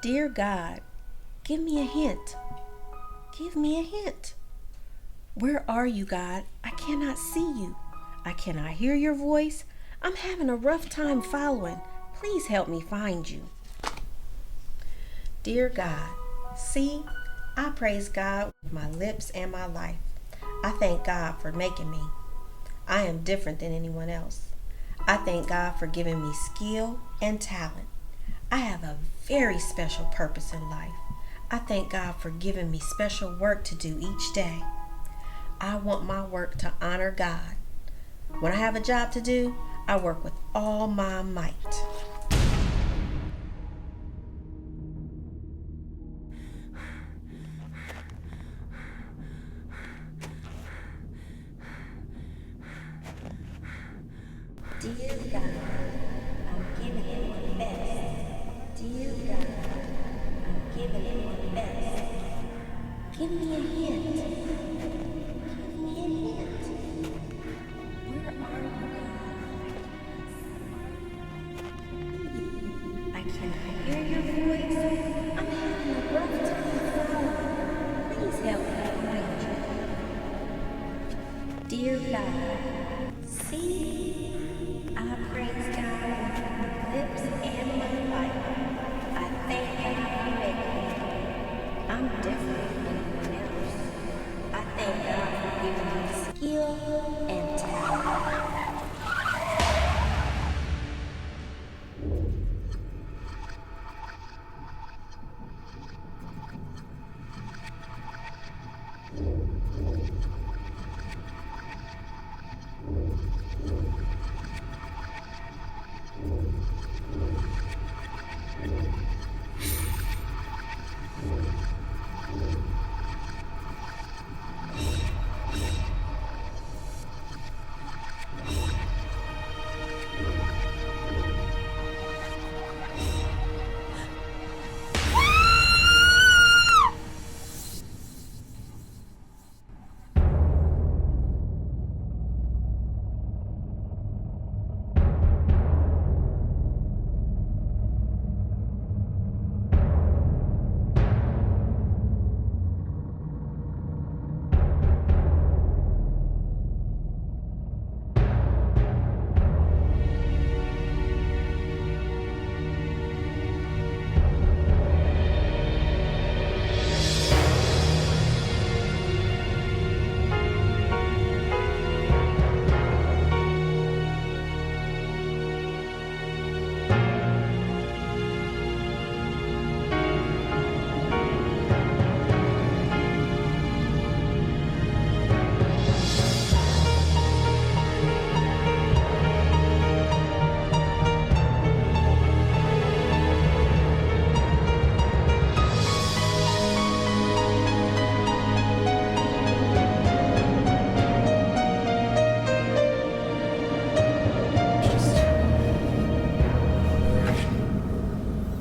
Dear God, give me a hint. Give me a hint. Where are you, God? I cannot see you. I cannot hear your voice. I'm having a rough time following. Please help me find you. Dear God, see, I praise God with my lips and my life. I thank God for making me. I am different than anyone else. I thank God for giving me skill and talent. I have a very special purpose in life. I thank God for giving me special work to do each day. I want my work to honor God. When I have a job to do, I work with all my might. Dear God, I'm giving it my best. Dear God, I'm giving it my best. Give me a hint. Give me a hint. Where are you, God? I cannot hear your voice. I'm having a rough time following. Please help me find you. Dear God, see, I praise God with my lips and my life. I thank God for making me. I'm different than anyone else. I thank God for giving me skill and talent.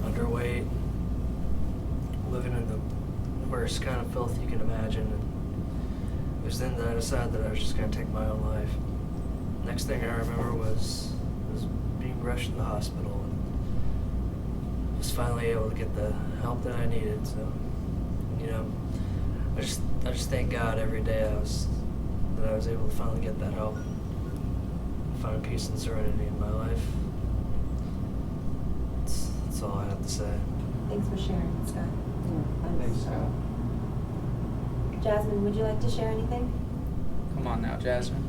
Underweight, living in the worst kind of filth you can imagine. And it was then that I decided that I was just going to take my own life. Next thing I remember was being rushed to the hospital and was finally able to get the help that I needed. So, I just thank God every day that I was able to finally get that help, find peace and serenity in my life. That's all I have to say. Thanks for sharing, Scott. Thanks, Scott. Jasmine, would you like to share anything? Come on now, Jasmine.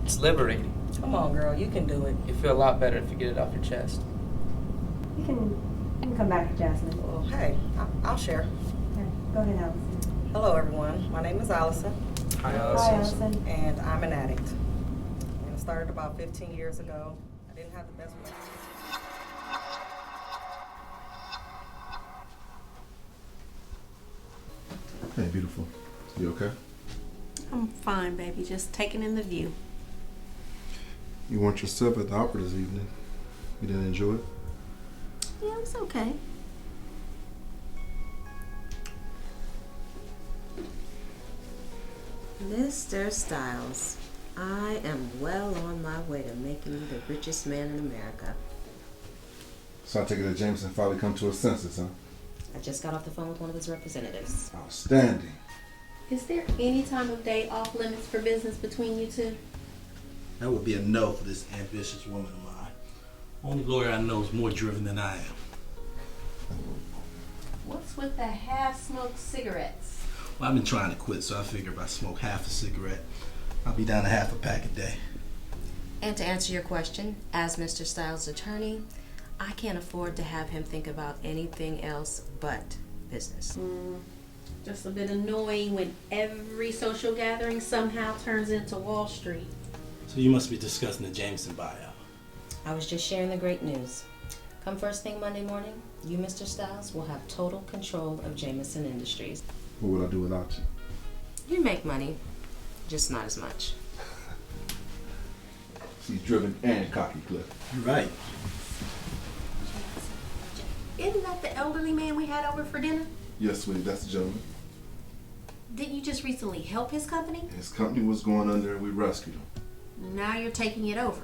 It's liberating. Come on, girl, you can do it. You feel a lot better if you get it off your chest. You can come back to Jasmine. Well, hey, I'll share. Okay, go ahead, Allison. Hello, everyone. My name is Allison, Hi, Hi, Allison. Allison. and I'm an addict. And it started about 15 years ago. I didn't have the best relationship. Hey, beautiful. You okay? I'm fine, baby. Just taking in the view. You weren't yourself at the opera this evening. You didn't enjoy it? Yeah, it's okay. Mr. Styles, I am well on my way to making you the richest man in America. So I take it that Jameson finally come to his senses, huh? I just got off the phone with one of his representatives. Outstanding. Is there any time of day off limits for business between you two? That would be a no for this ambitious woman of mine. Only lawyer I know is more driven than I am. What's with the half-smoked cigarettes? Well, I've been trying to quit, so I figure if I smoke half a cigarette, I'll be down to half a pack a day. And to answer your question, as Mr. Styles' attorney, I can't afford to have him think about anything else but business. Just a bit annoying when every social gathering somehow turns into Wall Street. So you must be discussing the Jameson buyout. I was just sharing the great news. Come first thing Monday morning, you, Mr. Styles, will have total control of Jameson Industries. What would I do without you? You make money, just not as much. She's driven and cocky, Cliff. You're right. Isn't that the elderly man we had over for dinner? Yes, sweetie, that's the gentleman. Didn't you just recently help his company? His company was going under and we rescued him. Now you're taking it over.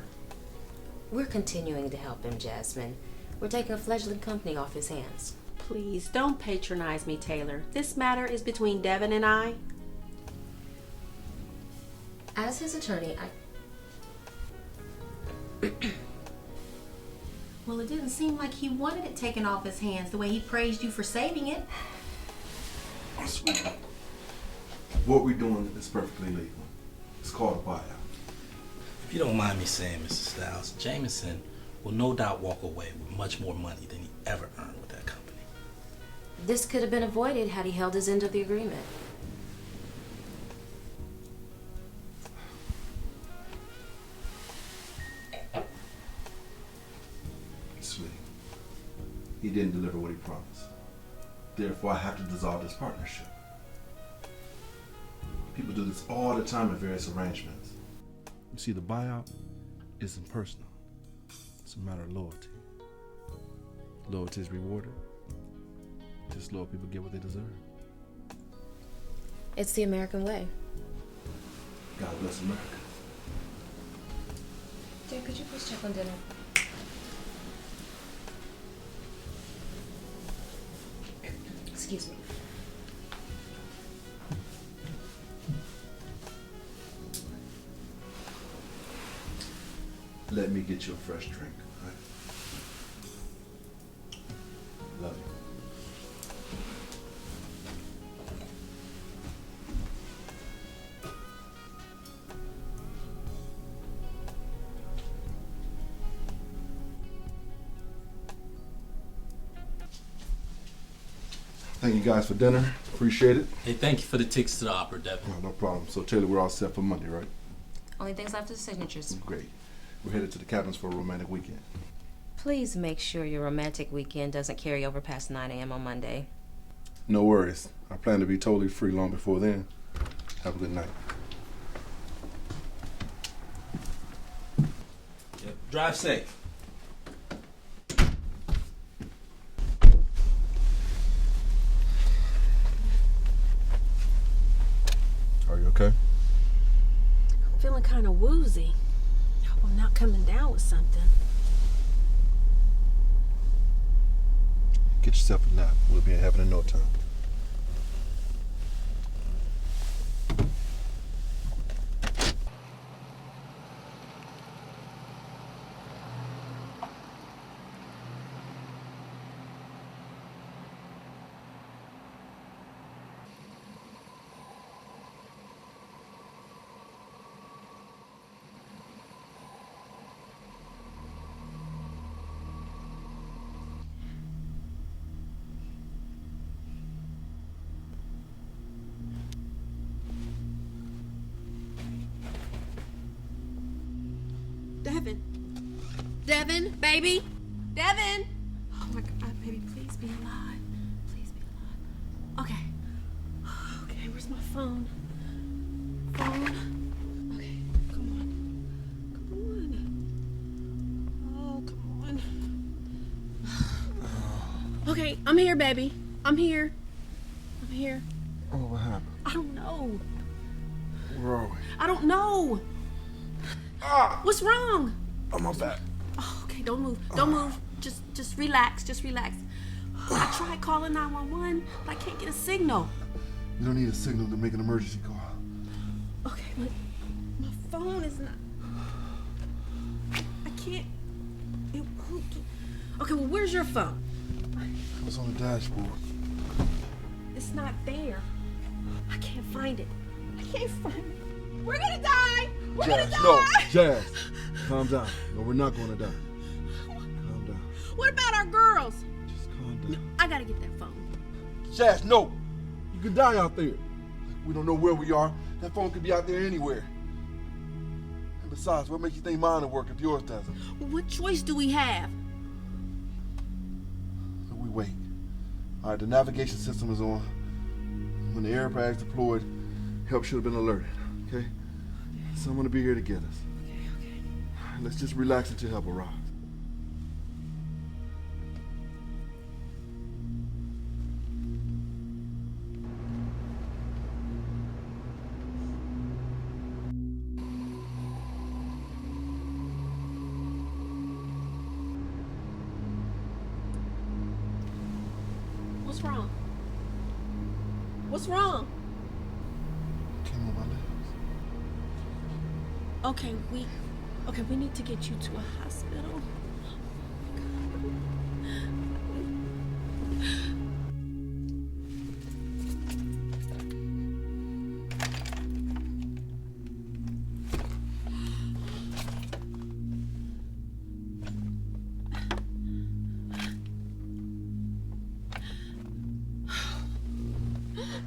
We're continuing to help him, Jasmine. We're taking a fledgling company off his hands. Please don't patronize me, Taylor. This matter is between Devin and I. As his attorney, Well, it didn't seem like he wanted it taken off his hands the way he praised you for saving it. Oh, sweetie, what we're doing is perfectly legal. It's called a buyout. If you don't mind me saying, Mr. Styles, Jameson will no doubt walk away with much more money than he ever earned with that company. this could have been avoided had he held his end of the agreement. Sweetie, he didn't deliver what he promised. Therefore, I have to dissolve this partnership. People do this all the time in various arrangements. You see, the buyout isn't personal. It's a matter of loyalty. Loyalty is rewarded. Just loyal people get what they deserve. It's the American way. God bless America. Dear, could you please check on dinner? Excuse me. Let me get you a fresh drink, all right? Love you. Thank you guys for dinner. Appreciate it. Hey, thank you for the tickets to the opera, Devin. No problem. So Taylor, we're all set for Monday, right? Only things left is signatures. Great. We're headed to the cabins for a romantic weekend. Please make sure your romantic weekend doesn't carry over past 9 a.m. on Monday. No worries. I plan to be totally free long before then. Have a good night. Yep. Drive safe. Are you okay? I'm feeling kind of woozy. I hope I'm not coming down with something. Get yourself a nap. We'll be in heaven in no time. Devin. Devin, baby. Devin. Oh my God, baby, please be alive. Please be alive. Okay. Okay, where's my phone? Phone. Okay, come on. Come on. Oh, come on. Okay, I'm here, baby. I'm here. I'm here. Oh, what happened? I don't know. Where are we? I don't know. Ah! What's wrong? On my back. Oh, okay, don't move. Don't move. Just relax. Just relax. I tried calling 911, but I can't get a signal. You don't need a signal to make an emergency call. Okay, but my phone is not... I can't... Okay, well, where's your phone? It was on the dashboard. It's not there. I can't find it. I can't find it. We're gonna die! We're gonna die! No, Jazz, calm down. No, we're not gonna die. Calm down. What about our girls? Just calm down. No, I gotta get that phone. Jazz, no! You could die out there. We don't know where we are. That phone could be out there anywhere. And besides, what makes you think mine will work if yours doesn't? Well, what choice do we have? So we wait. All right, the navigation system is on. When the airbags deployed, help should have been alerted, okay? Someone will be here to get us. Okay. Let's just relax until help arrives. What's wrong? What's wrong? Came on my lips. Okay, we need to get you to a hospital.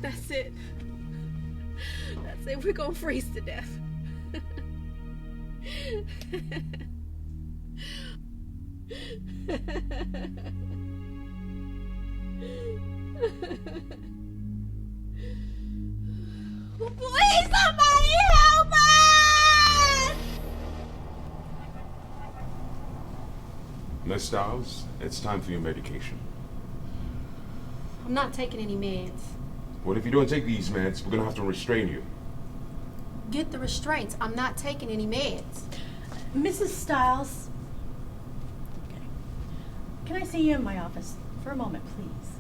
That's it. That's it. We're gonna freeze to death. Please, somebody help us! Miss Stiles, it's time for your medication. I'm not taking any meds. What if you don't take these meds? We're gonna have to restrain you. Get the restraints. I'm not taking any meds. Mrs. Stiles. Okay. Can I see you in my office for a moment, please?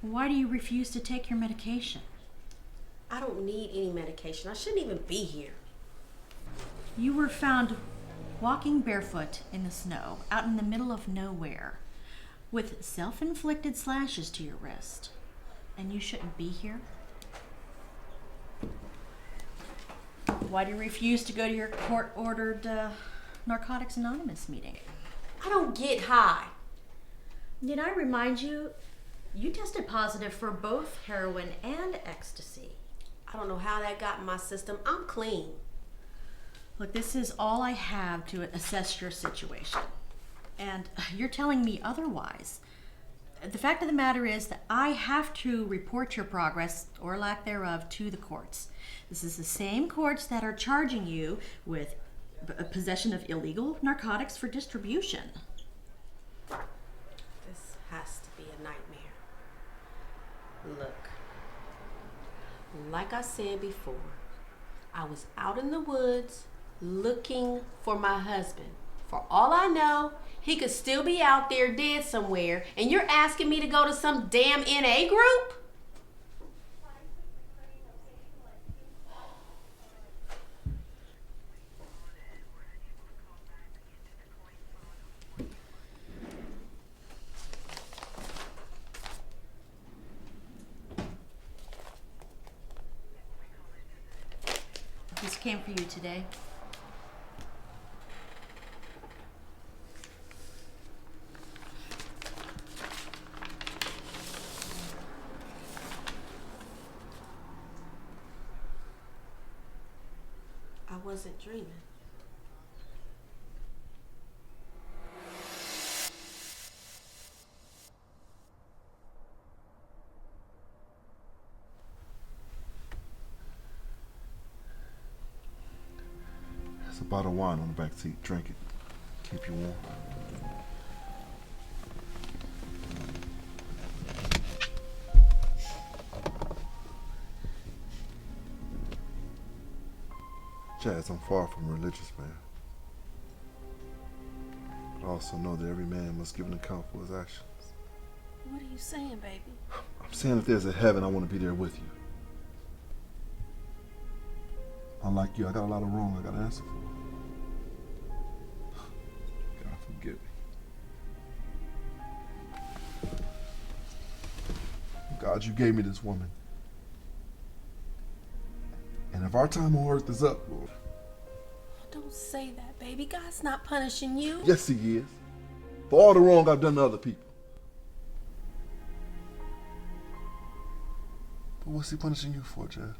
Why do you refuse to take your medication? I don't need any medication. I shouldn't even be here. You were found walking barefoot in the snow, out in the middle of nowhere, with self-inflicted slashes to your wrist. And you shouldn't be here? Why do you refuse to go to your court-ordered Narcotics Anonymous meeting? I don't get high. Did I remind you, you tested positive for both heroin and ecstasy. I don't know how that got in my system. I'm clean. Look, this is all I have to assess your situation. And you're telling me otherwise. The fact of the matter is that I have to report your progress, or lack thereof, to the courts. This is the same courts that are charging you with possession of illegal narcotics for distribution. This has to be a nightmare. Look, like I said before, I was out in the woods looking for my husband. For all I know, he could still be out there dead somewhere, and you're asking me to go to some damn NA group? This came for you today. I wasn't dreaming. There's a bottle of wine on the back seat. Drink it. Keep you warm. Chaz, I'm far from a religious man. But I also know that every man must give an account for his actions. What are you saying, baby? I'm saying if there's a heaven, I want to be there with you. Unlike you, I got a lot of wrong I got to answer for. God forgive me. God, you gave me this woman. And if our time on earth is up, Lord. Don't say that, baby. God's not punishing you. Yes, he is. For all the wrong I've done to other people. But what's he punishing you for, Jeff?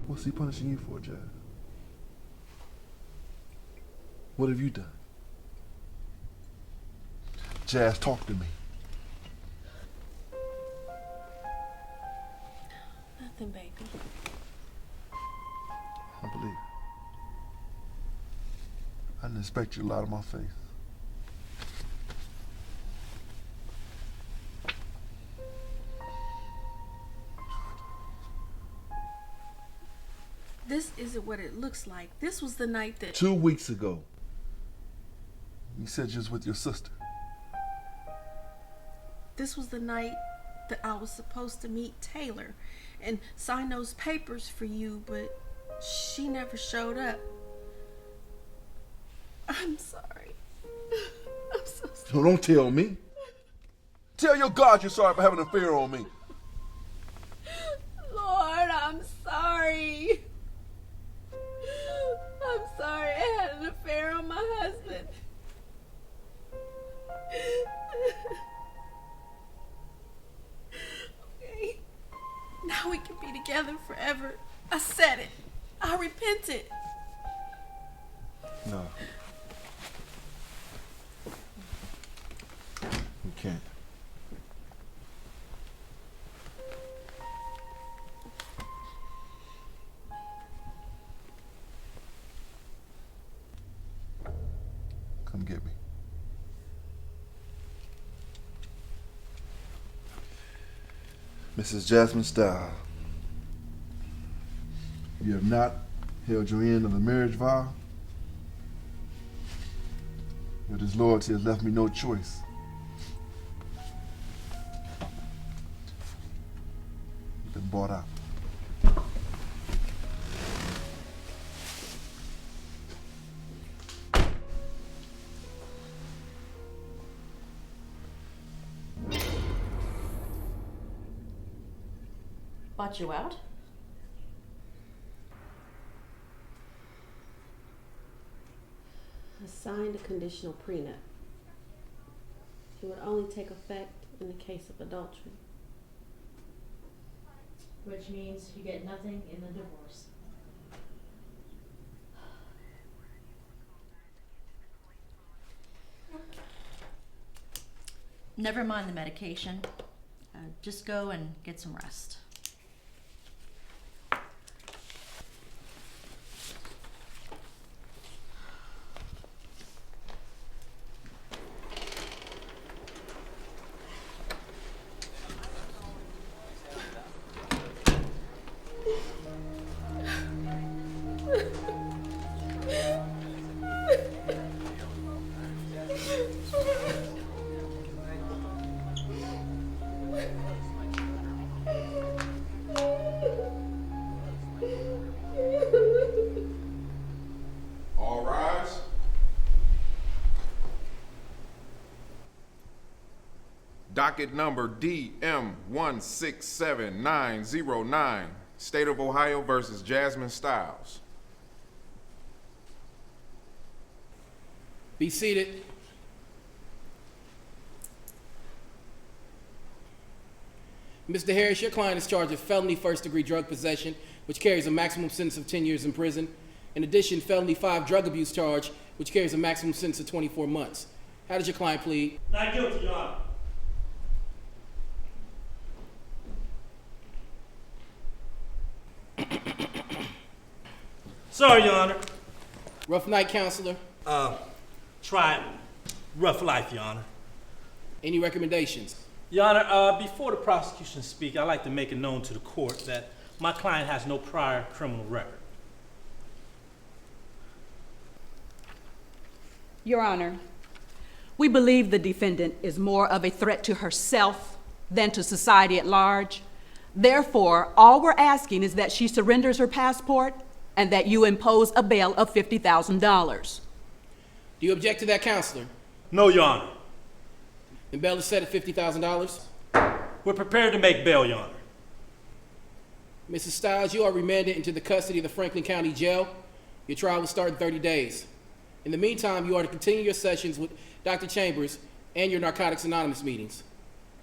What's he punishing you for, Jazz? What have you done? Jazz, talk to me. Nothing, baby. I believe it. I didn't expect you to lie to my face. This isn't what it looks like. This was the night that... 2 weeks ago, you said you was with your sister. This was the night that I was supposed to meet Taylor and sign those papers for you, but she never showed up. I'm sorry. I'm so sorry. No, don't tell me. Tell your God you're sorry for having an affair on me. Lord, I'm sorry. I'm sorry I had an affair on my husband. Okay. Now we can be together forever. I said it. I repented. No. We can't. Come get me. Mrs. Jasmine Style, you have not held your end of the marriage vow, but his loyalty has left me no choice. You've been bought out. Bought you out? I signed a conditional prenup. It would only take effect in the case of adultery. Which means you get nothing in the divorce. Never mind the medication. Just go and get some rest. All rise. Docket number DM167909, State of Ohio versus Jasmine Styles. Be seated. Mr. Harris, your client is charged with felony first-degree drug possession, which carries a maximum sentence of 10 years in prison. In addition, felony 5 drug abuse charge, which carries a maximum sentence of 24 months. How did your client plead? Not guilty, Your Honor. Sorry, Your Honor. Rough night, counselor. Try rough life, Your Honor. Any recommendations? Your Honor, before the prosecution speak, I'd like to make it known to the court that my client has no prior criminal record. Your Honor, we believe the defendant is more of a threat to herself than to society at large. Therefore, all we're asking is that she surrenders her passport and that you impose a bail of $50,000. Do you object to that, counselor? No, Your Honor. The bail is set at $50,000? We're prepared to make bail, Your Honor. Mrs. Styles, you are remanded into the custody of the Franklin County Jail. Your trial will start in 30 days. In the meantime, you are to continue your sessions with Dr. Chambers and your Narcotics Anonymous meetings.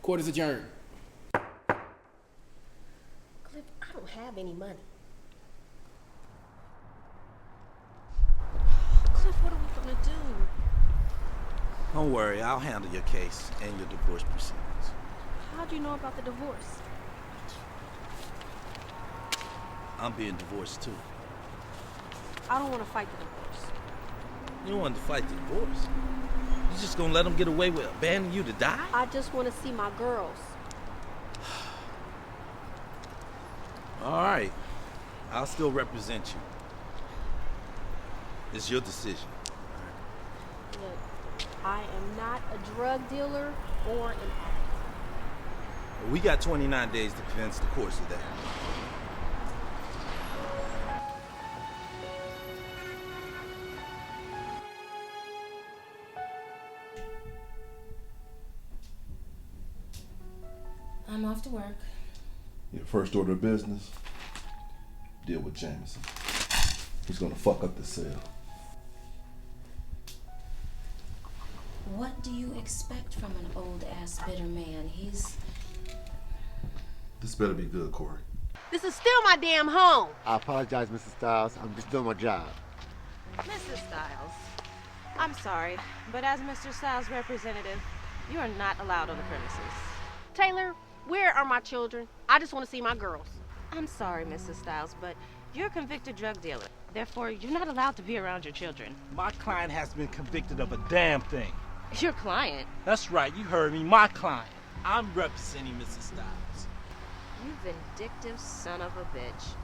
Court is adjourned. Cliff, I don't have any money. Cliff, what are we gonna do? Don't worry, I'll handle your case and your divorce proceedings. How do you know about the divorce? I'm being divorced too. I don't want to fight the divorce. You don't want to fight the divorce. You just gonna let them get away with abandoning you to die? I just want to see my girls. All right, I'll still represent you. It's your decision. Look, I am not a drug dealer or an addict. We got 29 days to convince the courts of that. I'm off to work. Your first order of business, deal with Jameson. He's gonna fuck up the cell. What do you expect from an old-ass bitter man? This better be good, Corey. This is still my damn home. I apologize, Mrs. Styles. I'm just doing my job. Mrs. Styles, I'm sorry, but as Mr. Styles' representative, you are not allowed on the premises. Taylor, where are my children? I just want to see my girls. I'm sorry, Mrs. Styles, but you're a convicted drug dealer. Therefore, you're not allowed to be around your children. My client has been convicted of a damn thing. Your client? That's right, you heard me, my client. I'm representing Mrs. Styles. You vindictive son of a bitch.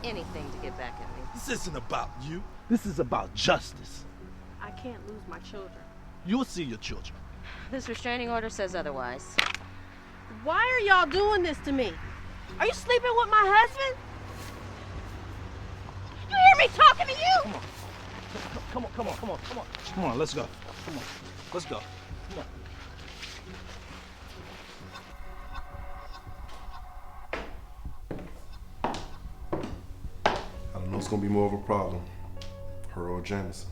Anything to get back at me. This isn't about you. This is about justice. I can't lose my children. You'll see your children. This restraining order says otherwise. Why are y'all doing this to me? Are you sleeping with my husband? You hear me talking to you? Come on. Come on, let's go. Come on, let's go. Come on. I don't know what's gonna be more of a problem, her or Jameson.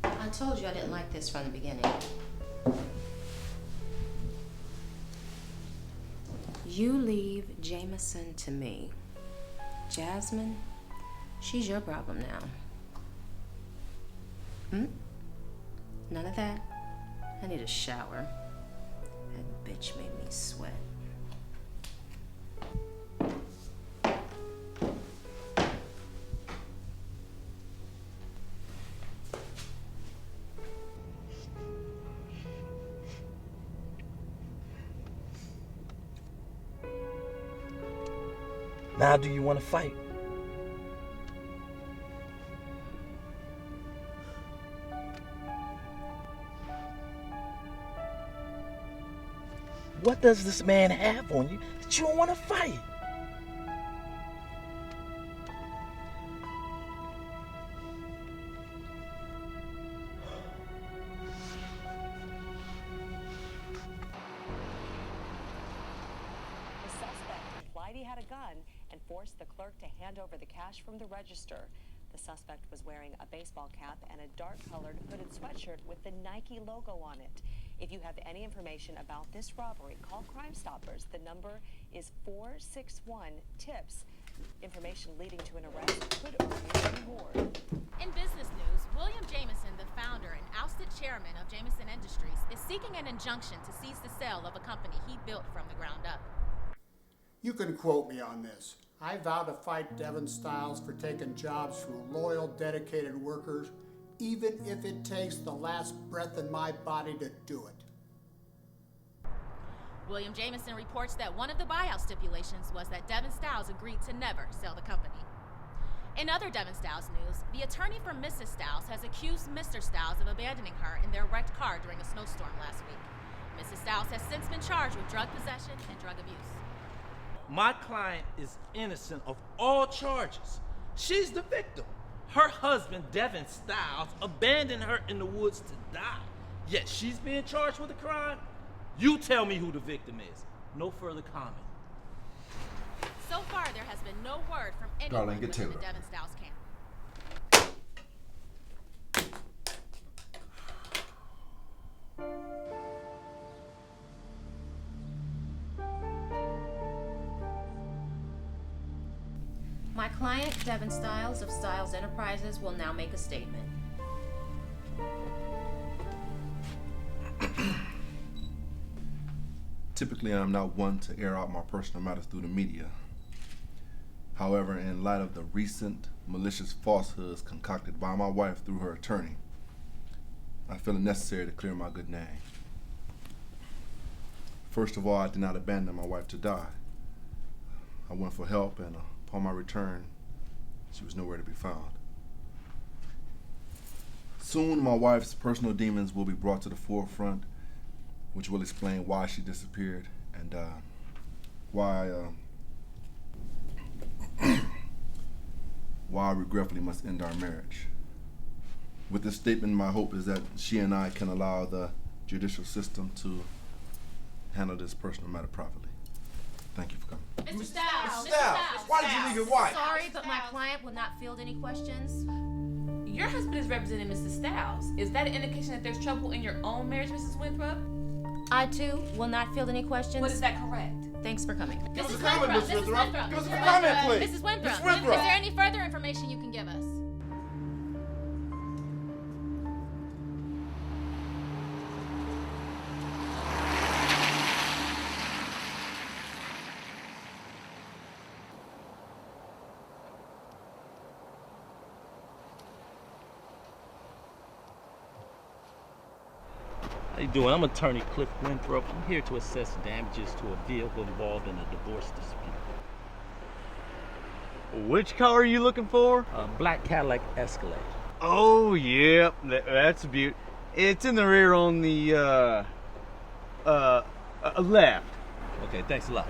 I told you I didn't like this from the beginning. You leave Jameson to me. Jasmine, she's your problem now. None of that? I need a shower. That bitch made me sweat. Now do you want to fight? What does this man have on you that you don't want to fight? he had a gun and forced the clerk to hand over the cash from the register. The suspect was wearing a baseball cap and a dark-colored hooded sweatshirt with the Nike logo on it. If you have any information about this robbery, call Crime Stoppers. The number is 461-TIPS. Information leading to an arrest could earn you a reward. In business news, William Jameson, the founder and ousted chairman of Jameson Industries, is seeking an injunction to seize the sale of a company he built from the ground up. You can quote me on this. I vow to fight Devin Stiles for taking jobs from loyal, dedicated workers, even if it takes the last breath in my body to do it. William Jameson reports that one of the buyout stipulations was that Devin Stiles agreed to never sell the company. In other Devin Stiles news, the attorney for Mrs. Stiles has accused Mr. Stiles of abandoning her in their wrecked car during a snowstorm last week. Mrs. Stiles has since been charged with drug possession and drug abuse. My client is innocent of all charges. She's the victim. Her husband, Devin Stiles, abandoned her in the woods to die. Yet she's being charged with a crime? You tell me who the victim is. No further comment. So far, there has been no word from anyone Darling, get within the Taylor. Devin Stiles camp. My client, Devin Stiles of Stiles Enterprises, will now make a statement. Typically, I'm not one to air out my personal matters through the media. However, in light of the recent malicious falsehoods concocted by my wife through her attorney, I feel it necessary to clear my good name. First of all, I did not abandon my wife to die. I went for help, and upon my return, she was nowhere to be found. Soon, my wife's personal demons will be brought to the forefront, which will explain why she disappeared and why I regretfully must end our marriage. With this statement, my hope is that she and I can allow the judicial system to handle this personal matter properly. Thank you for coming. Mr. Stiles! Mr. Stiles, why did you leave your wife? Sorry, but my client will not field any questions. Your husband is representing Mr. Stiles. Is that an indication that there's trouble in your own marriage, Mrs. Winthrop? I, too, will not field any questions. What is that correct? Thanks for coming. Give us a Mrs. comment, Winthrop, Mrs. Winthrop. Give us a Mrs. comment, Winthrop, please. Mrs. Winthrop, Mrs. Winthrop. is there any further information you can give us? How you doing? I'm attorney Cliff Winthrop. I'm here to assess damages to a vehicle involved in a divorce dispute. Which car are you looking for? A black Cadillac Escalade. Oh, yeah, that's a beaut. It's in the rear on the, left. Okay, thanks a lot.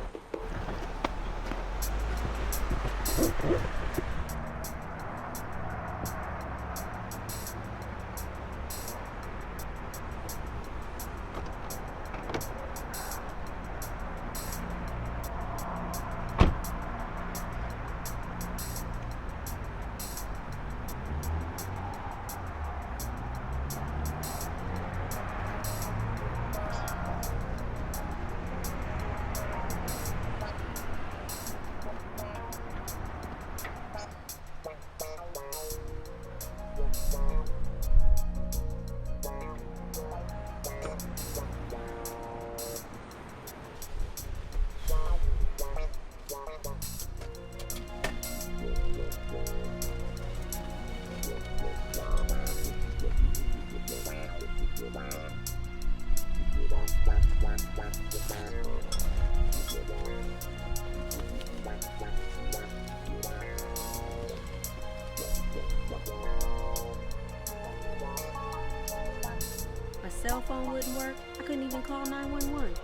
My cell phone wouldn't work. I couldn't even call 911.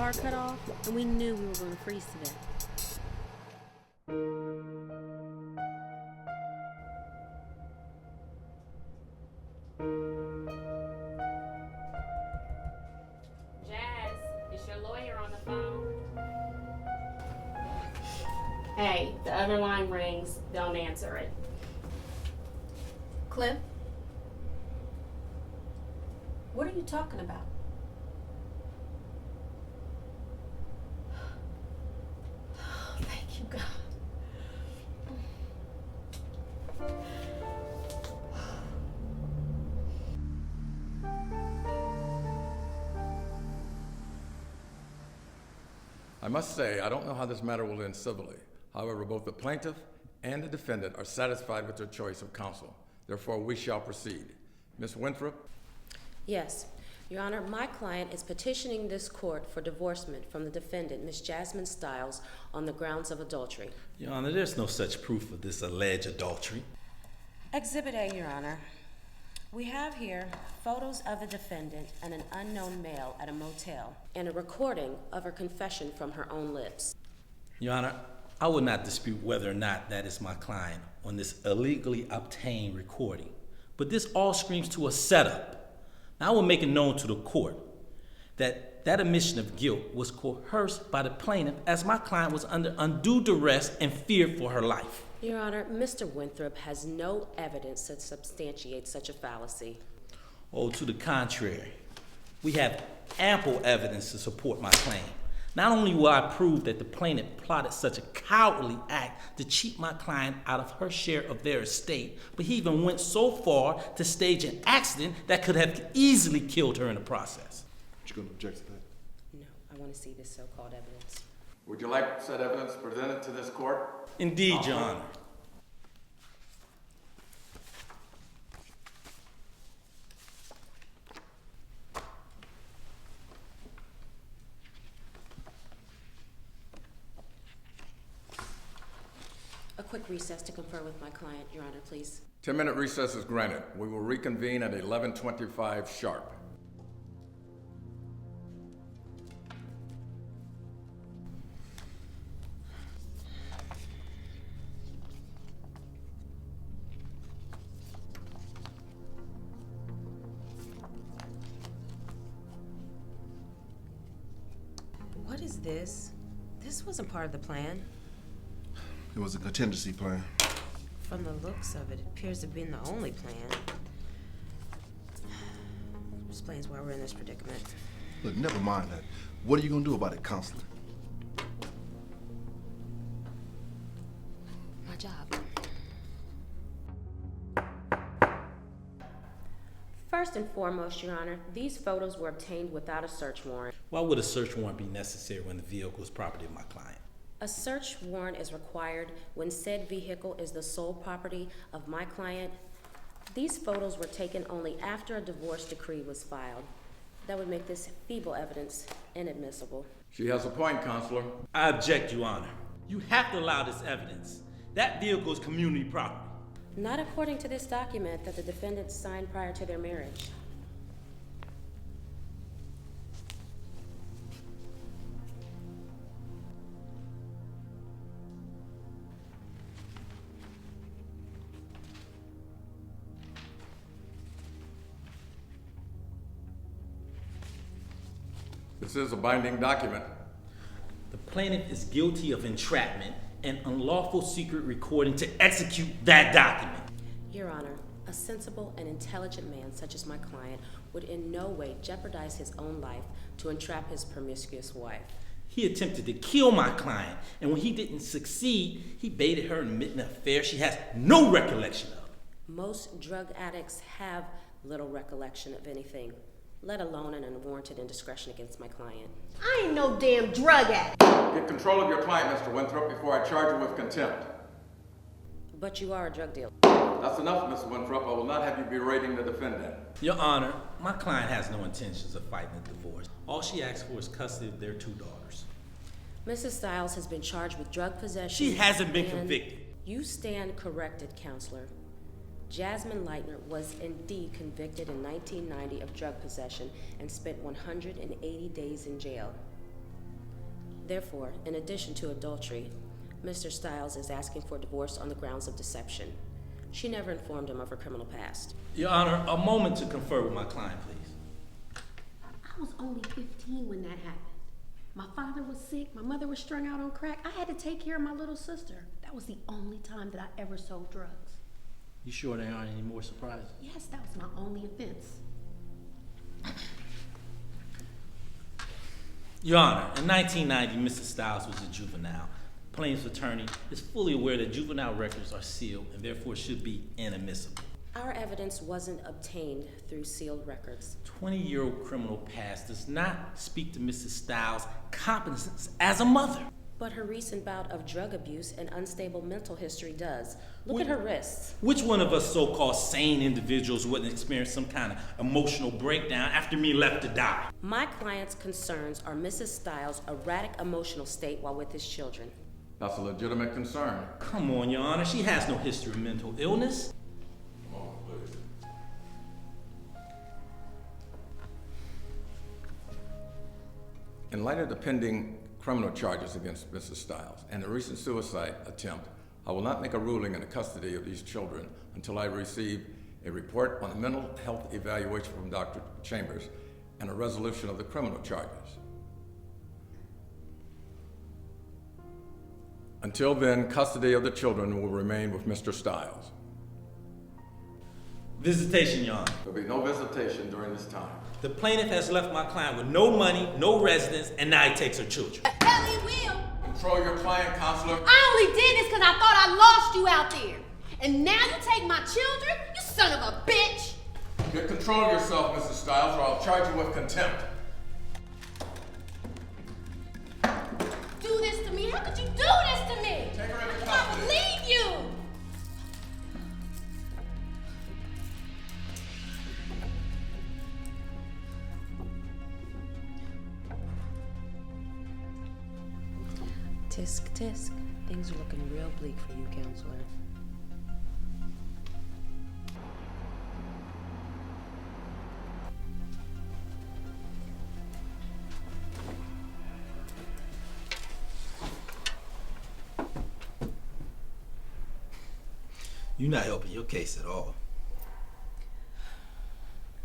power cut off, and we knew we were going to freeze to death. Jazz, is your lawyer on the phone? Hey, the other line rings. Don't answer it. Cliff? What are you talking about? Thank you, God. I must say, I don't know how this matter will end civilly. However, both the plaintiff and the defendant are satisfied with their choice of counsel. Therefore, we shall proceed. Ms. Winthrop? Yes, Your Honor, my client is petitioning this court for divorcement from the defendant, Ms. Jasmine Stiles, on the grounds of adultery. Your Honor, there's no such proof of this alleged adultery. Exhibit A, Your Honor. We have here photos of the defendant and an unknown male at a motel, and a recording of her confession from her own lips. Your Honor, I will not dispute whether or not that is my client on this illegally obtained recording, but this all screams to a setup. Now, I will make it known to the court that that admission of guilt was coerced by the plaintiff as my client was under undue duress and fear for her life. Your Honor, Mr. Winthrop has no evidence that substantiates such a fallacy. Oh, to the contrary. We have ample evidence to support my claim. Not only will I prove that the plaintiff plotted such a cowardly act to cheat my client out of her share of their estate, but he even went so far to stage an accident that could have easily killed her in the process. You going to object to that? No, I want to see this so-called evidence. Would you like said evidence presented to this court? Indeed, Your Honor. A quick recess to confer with my client, Your Honor, please. 10-minute recess is granted. We will reconvene at 11:25 sharp. What is this? This wasn't part of the plan. It was a contingency plan. From the looks of it, it appears to have been the only plan. Explains why we're in this predicament. Look, never mind that. What are you going to do about it, counselor? My job. First and foremost, Your Honor, these photos were obtained without a search warrant. Why would a search warrant be necessary when the vehicle is property of my client? A search warrant is required when said vehicle is the sole property of my client. These photos were taken only after a divorce decree was filed. That would make this feeble evidence inadmissible. She has a point, counselor. I object, Your Honor. You have to allow this evidence. That vehicle is community property. Not according to this document that the defendants signed prior to their marriage. This is a binding document. The plaintiff is guilty of entrapment and unlawful secret recording to execute that document. Your Honor, a sensible and intelligent man such as my client would in no way jeopardize his own life to entrap his promiscuous wife. He attempted to kill my client, and when he didn't succeed, he baited her into admitting an affair she has no recollection of. Most drug addicts have little recollection of anything, let alone an unwarranted indiscretion against my client. I ain't no damn drug addict. Get control of your client, Mr. Winthrop, before I charge you with contempt. But you are a drug dealer. That's enough, Miss Winthrop. I will not have you berating the defendant. Your Honor, my client has no intentions of fighting a divorce. All she asks for is custody of their 2 daughters. Mrs. Stiles has been charged with drug possession. She hasn't been and convicted. You stand corrected, counselor. Jasmine Leitner was indeed convicted in 1990 of drug possession and spent 180 days in jail. Therefore, in addition to adultery, Mr. Stiles is asking for divorce on the grounds of deception. She never informed him of her criminal past. Your Honor, a moment to confer with my client, please. I was only 15 when that happened. My father was sick, my mother was strung out on crack. I had to take care of my little sister. That was the only time that I ever sold drugs. You sure there aren't any more surprises? Yes, that was my only offense. Your Honor, in 1990, Mrs. Stiles was a juvenile. Plaintiff's attorney is fully aware that juvenile records are sealed and therefore should be inadmissible. Our evidence wasn't obtained through sealed records. 20-year-old criminal past does not speak to Mrs. Stiles' competence as a mother. But her recent bout of drug abuse and unstable mental history does. Look at her wrists. Which one of us so-called sane individuals wouldn't experience some kind of emotional breakdown after being left to die? My client's concerns are Mrs. Stiles' erratic emotional state while with his children. That's a legitimate concern. Come on, Your Honor. She has no history of mental illness. Come on, please. In light of the pending criminal charges against Mrs. Stiles and the recent suicide attempt, I will not make a ruling in the custody of these children until I receive a report on the mental health evaluation from Dr. Chambers and a resolution of the criminal charges. Until then, custody of the children will remain with Mr. Stiles. Visitation, Your Honor. There will be no visitation during this time. The plaintiff has left my client with no money, no residence, and now he takes her children. Hell, he will. Control your client, counselor. I only did this because I thought I lost you out there. And now you take my children? You son of a bitch! Get control of yourself, Mrs. Stiles, or I'll charge you with contempt. Do this to me? How could you do this to me? Take her into I custody. believe you! Tisk, tisk. Things are looking real bleak for you, counselor. You're not helping your case at all.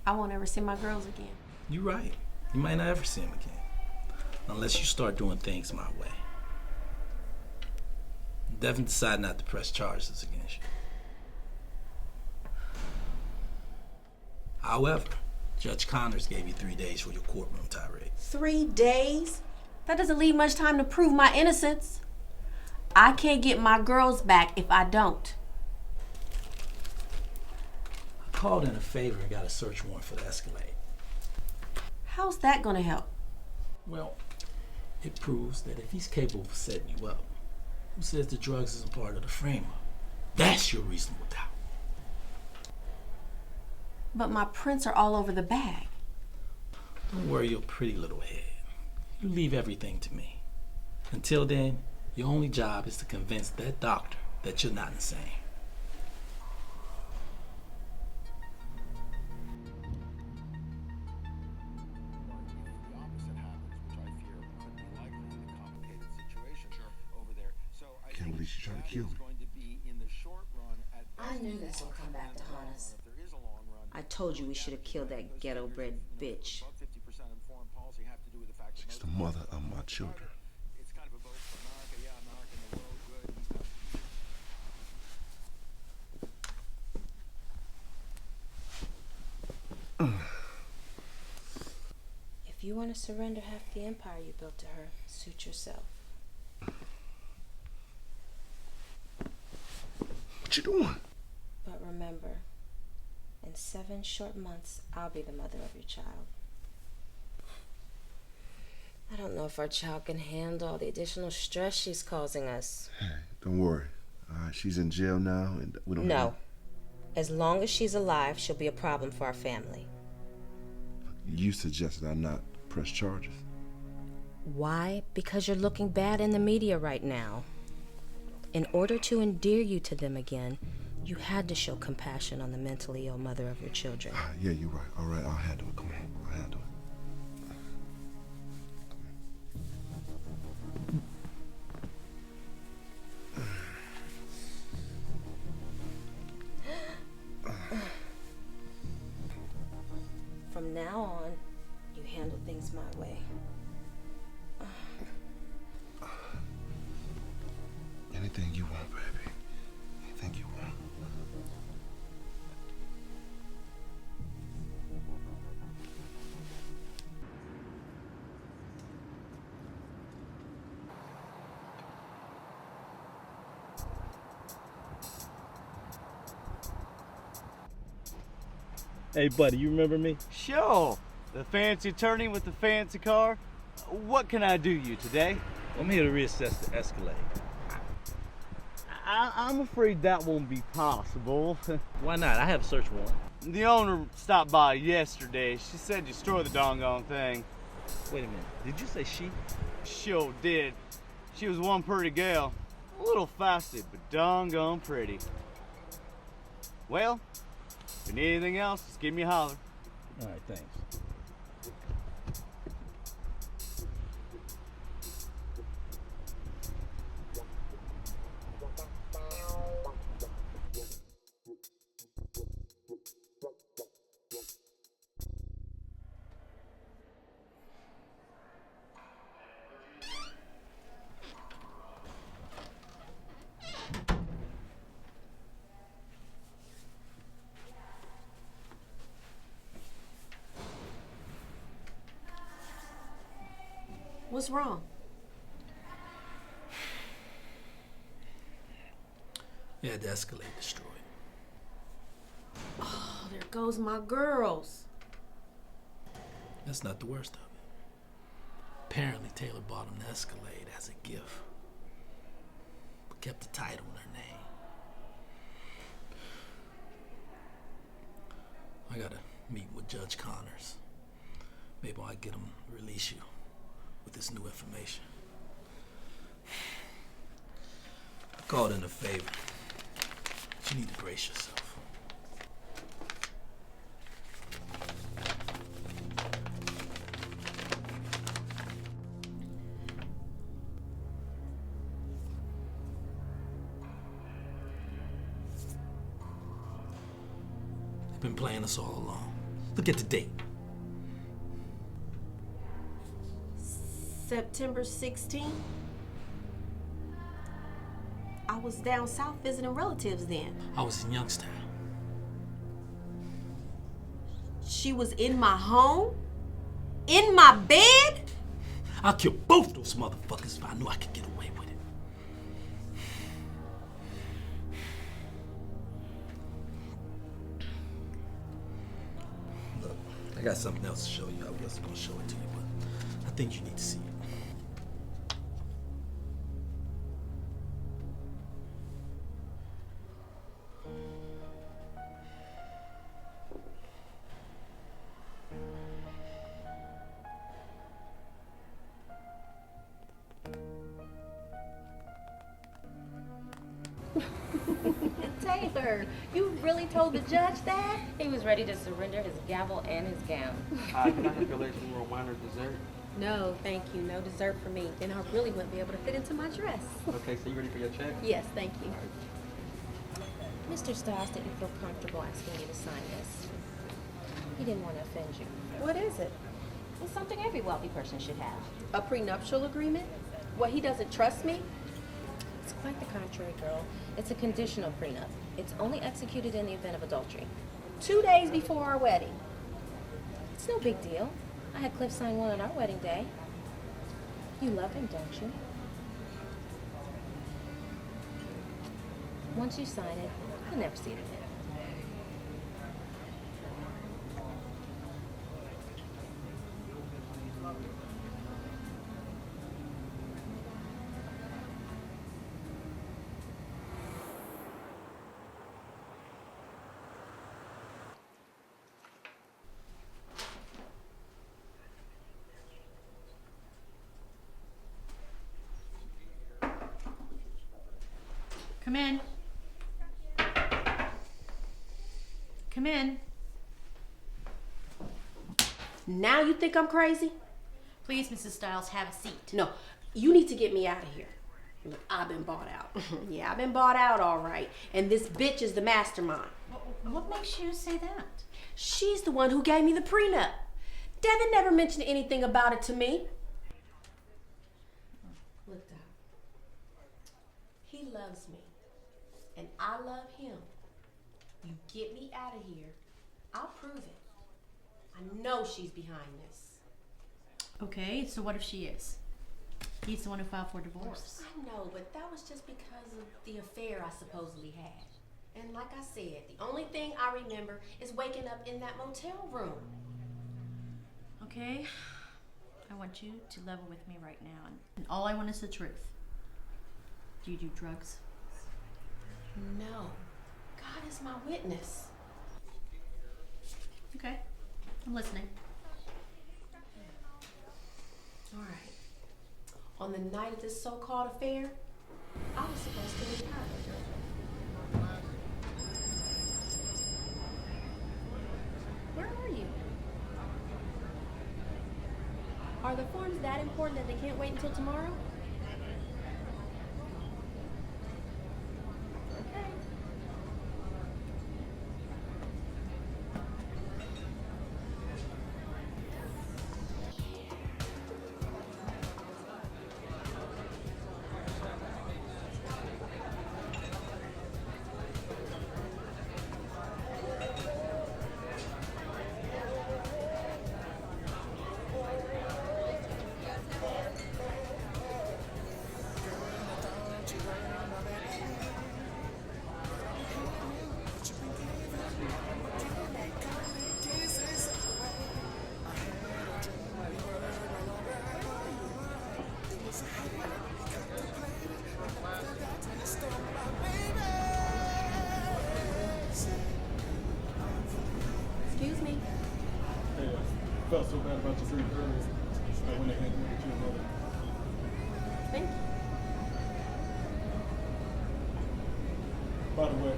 I won't ever see my girls again. You're right. You might not ever see him again. Unless you start doing things my way. Devin decided not to press charges against you. However, Judge Connors gave you 3 days for your courtroom tirade. 3 days? That doesn't leave much time to prove my innocence. I can't get my girls back if I don't. I called in a favor and got a search warrant for the Escalade. How's that gonna help? Well, it proves that if he's capable of setting you up, who says the drugs isn't part of the frame-up? That's your reasonable doubt. But my prints are all over the bag. Don't worry your pretty little head. You leave everything to me. Until then, your only job is to convince that doctor that you're not insane. Can't believe she tried to kill me. I knew this would come back to haunt us. I told you we should have killed that ghetto-bred bitch. She's the mother of my children. If you want to surrender half the empire you built to her, suit yourself. What you doing? But remember, in 7 short months, I'll be the mother of your child. I don't know if our child can handle all the additional stress she's causing us. Hey, don't worry. She's in jail now, and we don't. No. As long as she's alive, she'll be a problem for our family. You suggested I not press charges. Why? Because you're looking bad in the media right now. In order to endear you to them again, you had to show compassion on the mentally ill mother of your children. Yeah, you're right. All right, I'll handle it. Come on, I'll handle it. now on, you handle things my way. Anything you want, baby. Anything you want. Hey, buddy, you remember me? Sure. The fancy attorney with the fancy car. What can I do you today? I'm here to reassess the Escalade. I'm afraid that won't be possible. Why not? I have a search warrant. The owner stopped by yesterday. She said destroy the doggone thing. Wait a minute. Did you say she? Sure did. She was one pretty gal. A little feisty, but doggone pretty. Well, if you need anything else, just give me a holler. All right, thanks. What's wrong? You had the Escalade destroyed. Oh, there goes my girls. That's not the worst of it. Apparently, Taylor bought him the Escalade as a gift, but kept the title in her name. I gotta meet with Judge Connors. Maybe I'll get him to release you with this new information. I called in a favor. You need to brace yourself. They've been playing us all along. Look at the date. September 16th. I was down south visiting relatives then. I was in Youngstown. She was in my home? In my bed? I'll kill both those motherfuckers if I knew I could get away with it. Look, I got something else to show you. I wasn't gonna show it to you, but I think you need to see it. Taylor, you really told the judge that? He was ready to surrender his gavel and his gown. Can I have your ladies more wine or dessert? No, thank you. No dessert for me. Then I really wouldn't be able to fit into my dress. Okay, so you ready for your check? Yes, thank you. Mr. Stiles didn't feel comfortable asking you to sign this. He didn't want to offend you. What is it? It's something every wealthy person should have. A prenuptial agreement? What, he doesn't trust me? It's quite the contrary, girl. It's a conditional prenup. It's only executed in the event of adultery. 2 days before our wedding. It's no big deal. I had Cliff sign one on our wedding day. You love him, don't you? Once you sign it, you'll never see it again. Come in. Come in. Now you think I'm crazy? Please, Mrs. Stiles, have a seat. No, you need to get me out of here. Look, I've been bought out. Yeah, I've been bought out, all right. And this bitch is the mastermind. What makes you say that? She's the one who gave me the prenup. Devin never mentioned anything about it to me. Look, Doc. He loves me, and I love him. You get me out of here, I'll prove it. I know she's behind this. Okay, so what if she is? He's the one who filed for divorce. I know, but that was just because of the affair I supposedly had. And like I said, the only thing I remember is waking up in that motel room. Okay, I want you to level with me right now. And all I want is the truth. Do you do drugs? No. God is my witness. Okay, I'm listening. All right. On the night of this so-called affair, I was supposed to meet her. Where are you? Are the forms that important that they can't wait until tomorrow? Okay. Excuse me. Hey, I felt so bad about your dream earlier. I went ahead and looked at your mother. Thank you. By the way,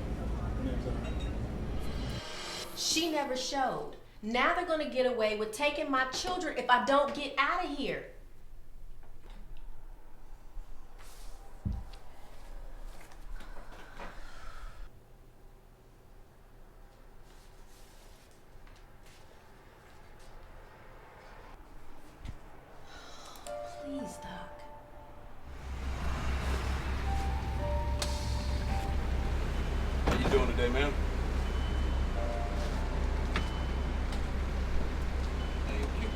my name's Adam. She never showed. Now they're gonna get away with taking my children if I don't get out of here. Please, Doc. How you doing today, ma'am? Thank you.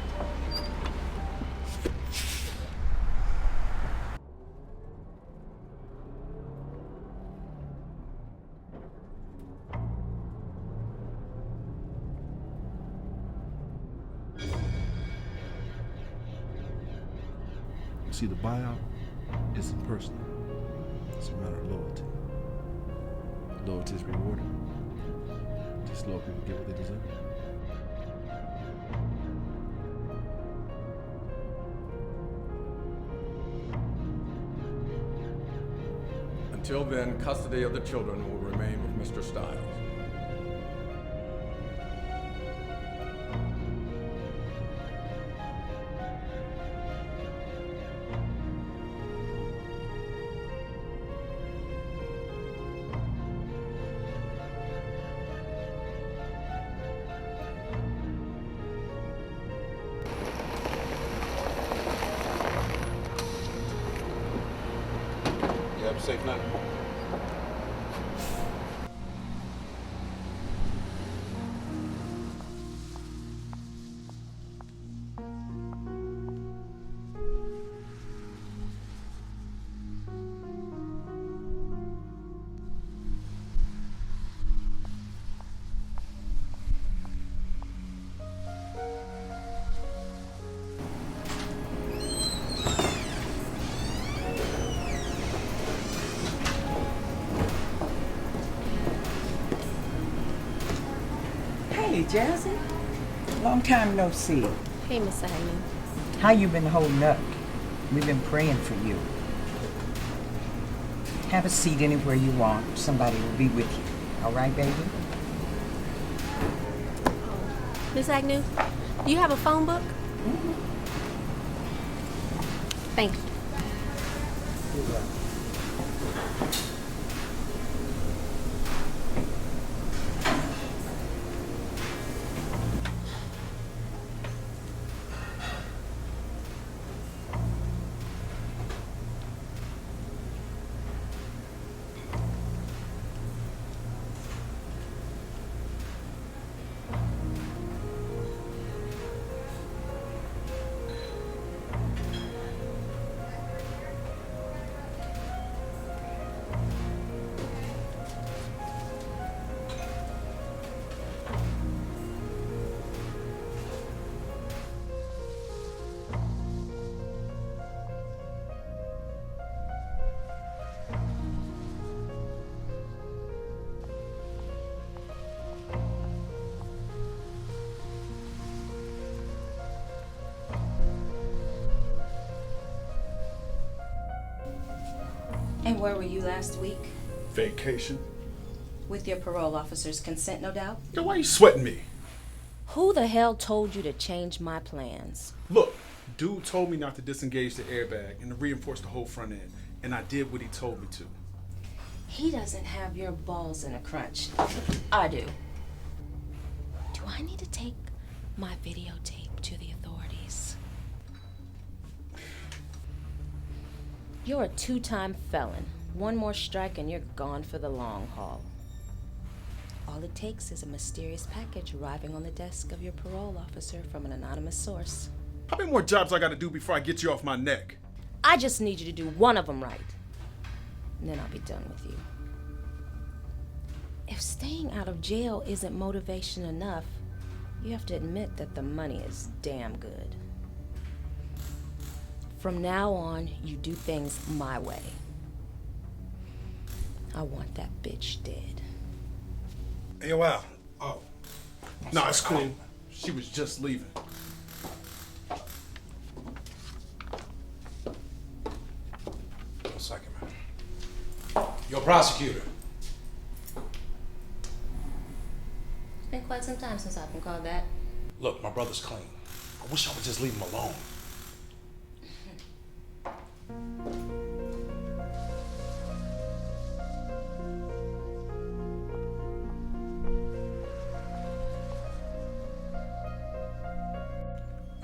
You see, the buyout isn't personal. It's a matter of loyalty. Loyalty is rewarded. Just loyal people get what they deserve. Until then, custody of the children will remain with Mr. Stiles. You have a safe night. Hey, Jazzy. Long time no see. Hey, Miss Agnew. How you been holding up? We've been praying for you. Have a seat anywhere you want. Somebody will be with you. All right, baby? Miss Agnew, do you have a phone book? Thank you. And where were you last week? Vacation. With your parole officer's consent, no doubt? Yo, why you sweating me? Who the hell told you to change my plans? Look, dude told me not to disengage the airbag and to reinforce the whole front end, and I did what he told me to. He doesn't have your balls in a crunch. I do. Do I need to take my videotape to the authorities? You're a 2-time felon. One more strike and you're gone for the long haul. All it takes is a mysterious package arriving on the desk of your parole officer from an anonymous source. How many more jobs I gotta do before I get you off my neck? I just need you to do one of them right. And then I'll be done with you. If staying out of jail isn't motivation enough, you have to admit that the money is damn good. From now on, you do things my way. I want that bitch dead. Hey, yo, Al. Oh. No, it's cool. She was just leaving. One second, man. Yo, prosecutor. It's been quite some time since I've been called that. Look, my brother's clean. I wish I would just leave him alone.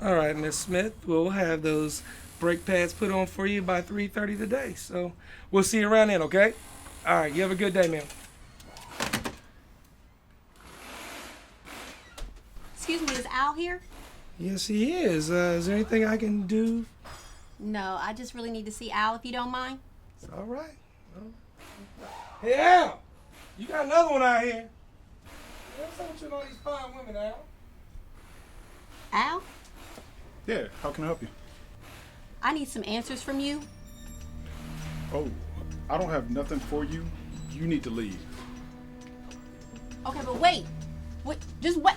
All right, Miss Smith, we'll have those brake pads put on for you by 3:30 today. So we'll see you around then, okay? All right, you have a good day, ma'am. Excuse me, is Al here? Yes, he is. Is there anything I can do? No, I just really need to see Al if you don't mind. It's all right. Hey, Al! You got another one out here. What's up with all these fine women, Al? Al, Yeah, how can I help you? I need some answers from you. Oh, I don't have nothing for you. You need to leave. Okay, but wait. Just wait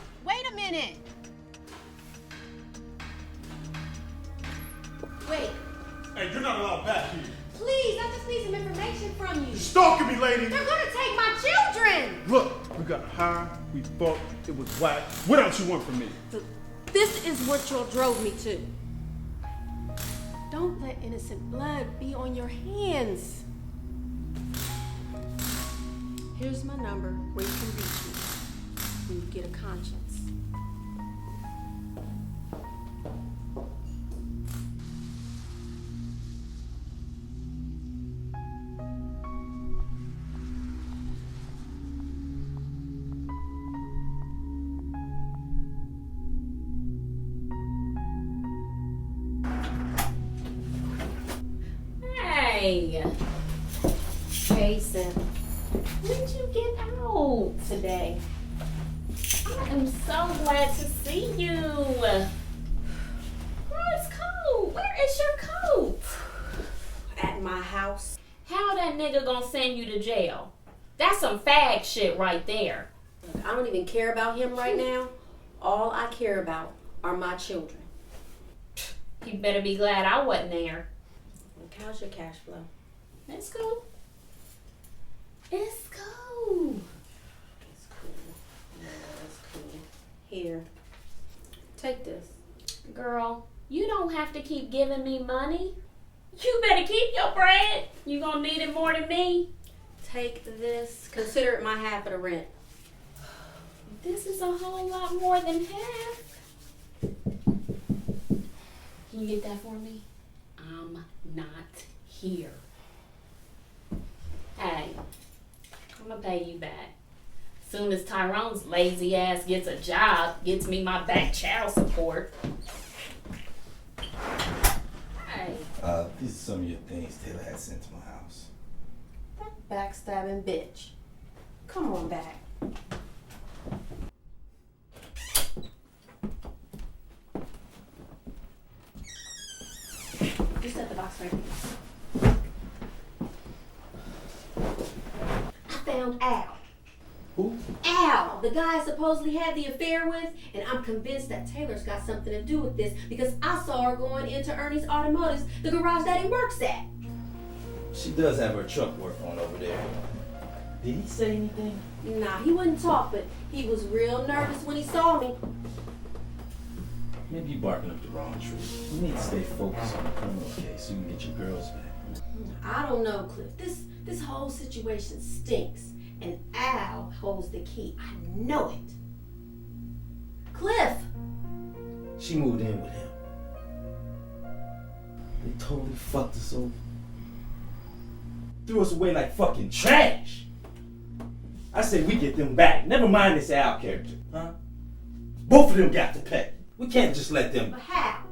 a minute. Wait. Hey, you're not allowed back here. Please, I just need some information from you. You're stalking me, lady. They're gonna take my children. Look, we got high, we fucked, it was whack. What else you want from me? This is what y'all drove me to. Don't let innocent blood be on your hands. Here's my number where you can reach me when you get a conscience. Hey, Jason, when did you get out today? I am so glad to see you. Girl, it's cold. Where is your coat? At my house. How that nigga gonna send you to jail? That's some fag shit right there. Look, I don't even care about him right now. All I care about are my children. You better be glad I wasn't there. How's your cash flow? It's cool. It's cool. It's cool. Yeah, it's cool. Here. Take this. Girl, you don't have to keep giving me money. You better keep your bread. You gonna need it more than me. Take this. Consider it my half of the rent. This is a whole lot more than half. Can you get that for me? I'm not here. Hey, I'm gonna pay you back. Soon as Tyrone's lazy ass gets a job, gets me my back child support. Hey. These are some of your things Taylor had sent to my house. Backstabbing bitch. Come on back. Just set the box right here. I found Al. Who? Al, the guy I supposedly had the affair with, and I'm convinced that Taylor's got something to do with this because I saw her going into Ernie's Automotives, the garage that he works at. She does have her truck work on over there. Did he say anything? Nah, he wouldn't talk, but he was real nervous when he saw me. Maybe you barking up the wrong tree. You need to stay focused on the criminal case so you can get your girls back. I don't know, Cliff. This whole situation stinks, and Al holds the key. I know it. Cliff! She moved in with him. They totally fucked us over. Threw us away like fucking trash. I say we get them back. Never mind this Al character, huh? Both of them got to pay. We can't just let them. But how?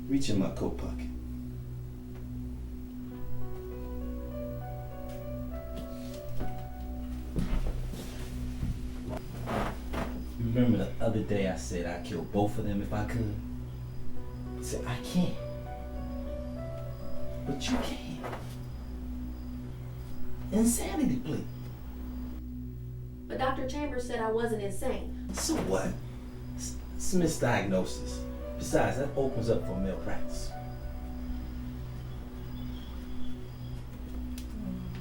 Reach in my coat pocket. You remember the other day I said I'd kill both of them if I could? I said I can't. But you can. Insanity plea. But Dr. Chambers said I wasn't insane. So what? It's a misdiagnosis. Besides, that opens up for malpractice.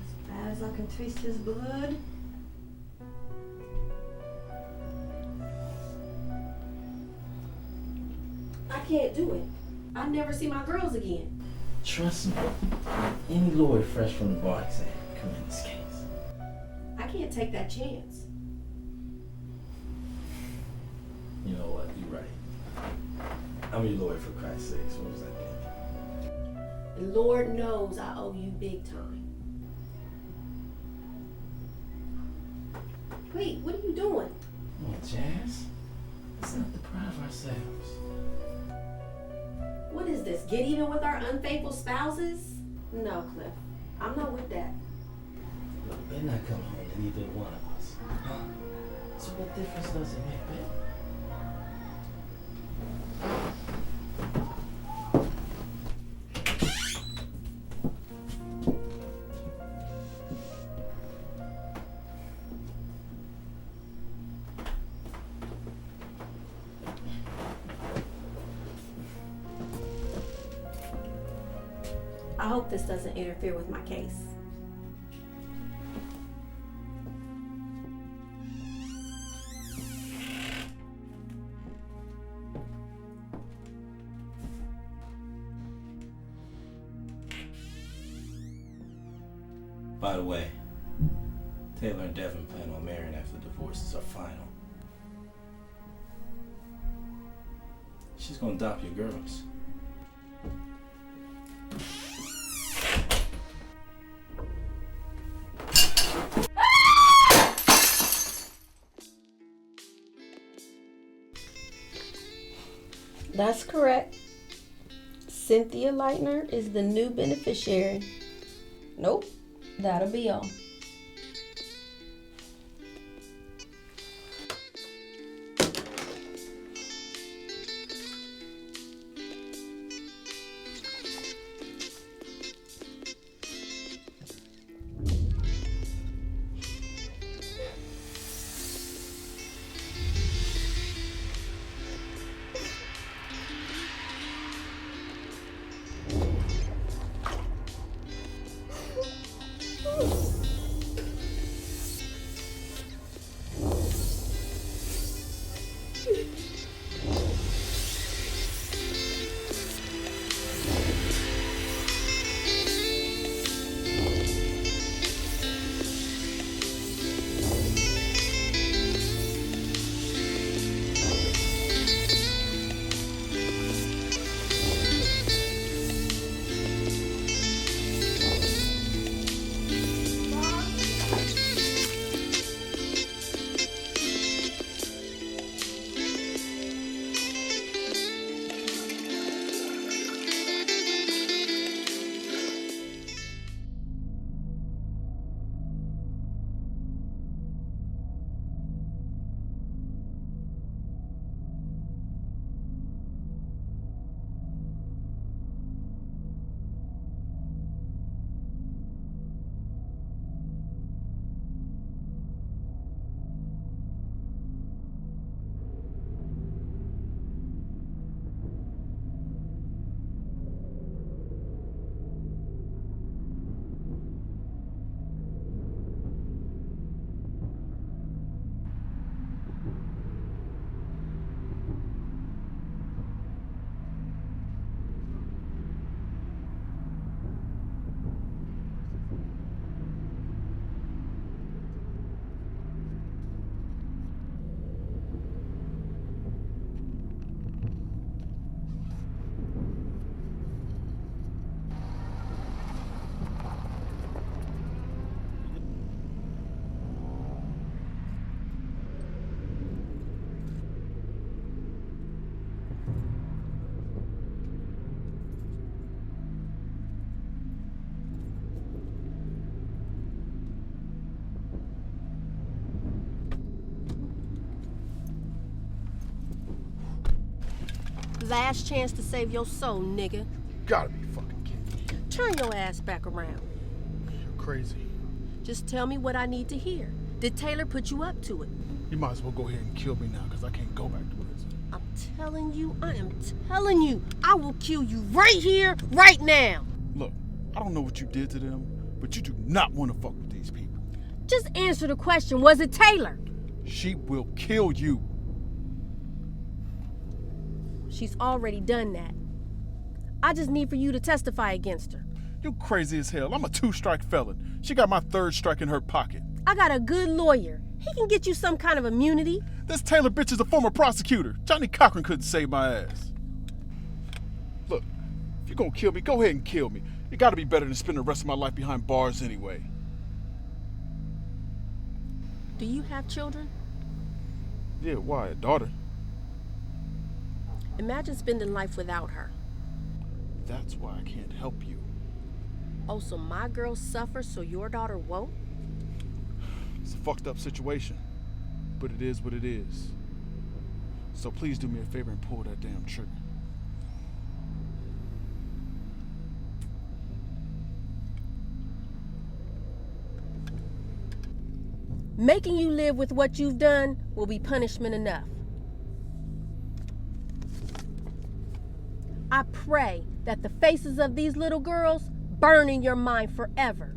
As bad as I can taste his blood. I can't do it. I never see my girls again. Trust me, any lawyer fresh from the bar exam come in this case. I can't take that chance. You know what? You're right. I'm your lawyer for Christ's sakes. What was I thinking? And Lord knows I owe you big time. Wait, what are you doing? Come on, Jazz. Let's not deprive ourselves. What is this? Get even with our unfaithful spouses? No, Cliff. I'm not with that. Look, they're not coming home to neither one of us. Huh? So what difference does it make, babe? I hope this doesn't interfere with my case. By the way, Taylor and Devin plan on marrying after divorces are final. She's gonna adopt your girls. That's correct. Cynthia Leitner is the new beneficiary. Nope, that'll be all. last chance to save your soul, nigga. Gotta be fucking kidding me. Turn your ass back around. You're crazy. Just tell me what I need to hear. Did Taylor put you up to it? You might as well go ahead and kill me now, because I can't go back to prison. I'm telling you, I am telling you, I will kill you right here, right now. Look, I don't know what you did to them, but you do not want to fuck with these people. Just answer the question, was it Taylor? She will kill you. She's already done that. I just need for you to testify against her. You crazy as hell. I'm a 2-strike felon. She got my 3rd strike in her pocket. I got a good lawyer. He can get you some kind of immunity. This Taylor bitch is a former prosecutor. Johnny Cochran couldn't save my ass. Look, if you're gonna kill me, go ahead and kill me. It gotta be better than spending the rest of my life behind bars anyway. Do you have children? Yeah, why? A daughter? Imagine spending life without her. That's why I can't help you. Oh, so my girl suffers so your daughter won't? It's a fucked up situation, but it is what it is. So please do me a favor and pull that damn trigger. Making you live with what you've done will be punishment enough. I pray that the faces of these little girls burn in your mind forever.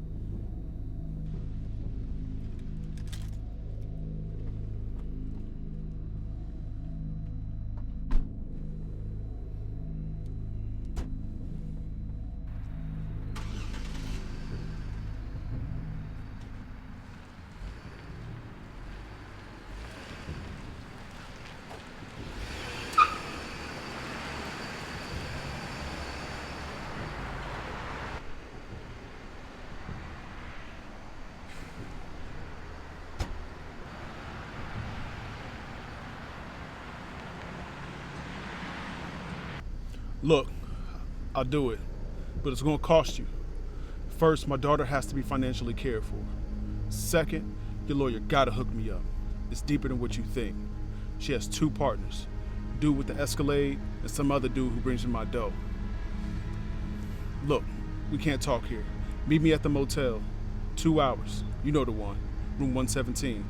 Look, I'll do it, but it's gonna cost you. First, my daughter has to be financially cared for. Second, your lawyer gotta hook me up. It's deeper than what you think. She has 2 partners, dude with the Escalade and some other dude who brings me my dough. Look, we can't talk here. Meet me at the motel. 2 hours. You know the one. Room 117.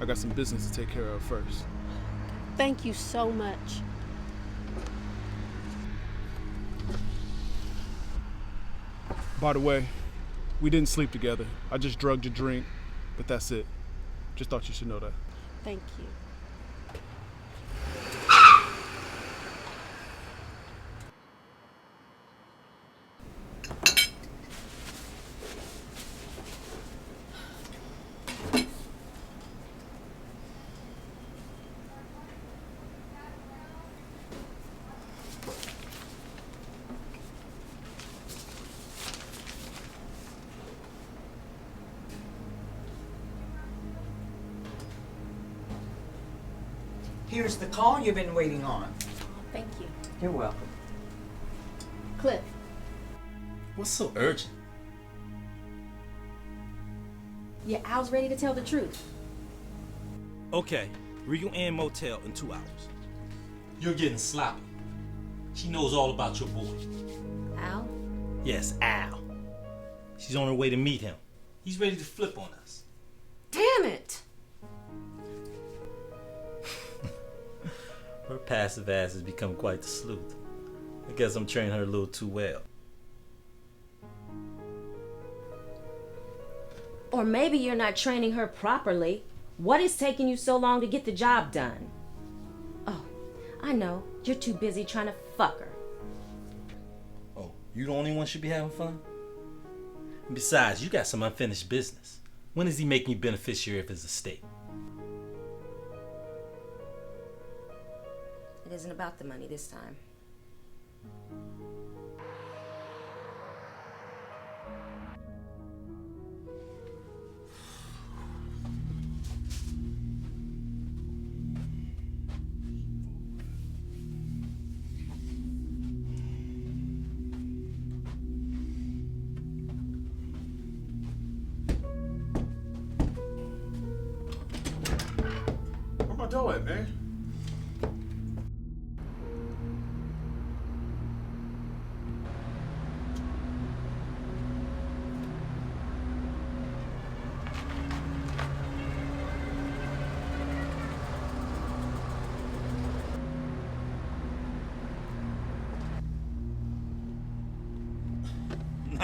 I got some business to take care of first. Thank you so much. By the way, we didn't sleep together. I just drugged your drink, but that's it. Just thought you should know that. Thank you. Here's the call you've been waiting on. Thank you. You're welcome. Cliff. What's so urgent? Yeah, Al's ready to tell the truth. Okay, Rio and Motel in 2 hours. You're getting sloppy. She knows all about your boy. Al? Yes, Al. She's on her way to meet him. He's ready to flip on us. Damn it! Her passive ass has become quite the sleuth. I guess I'm training her a little too well. Or maybe you're not training her properly. What is taking you so long to get the job done? Oh, I know. You're too busy trying to fuck her. Oh, you the only one should be having fun? And besides, you got some unfinished business. When is he making you beneficiary of his estate? It isn't about the money this time. Where my dough at, man?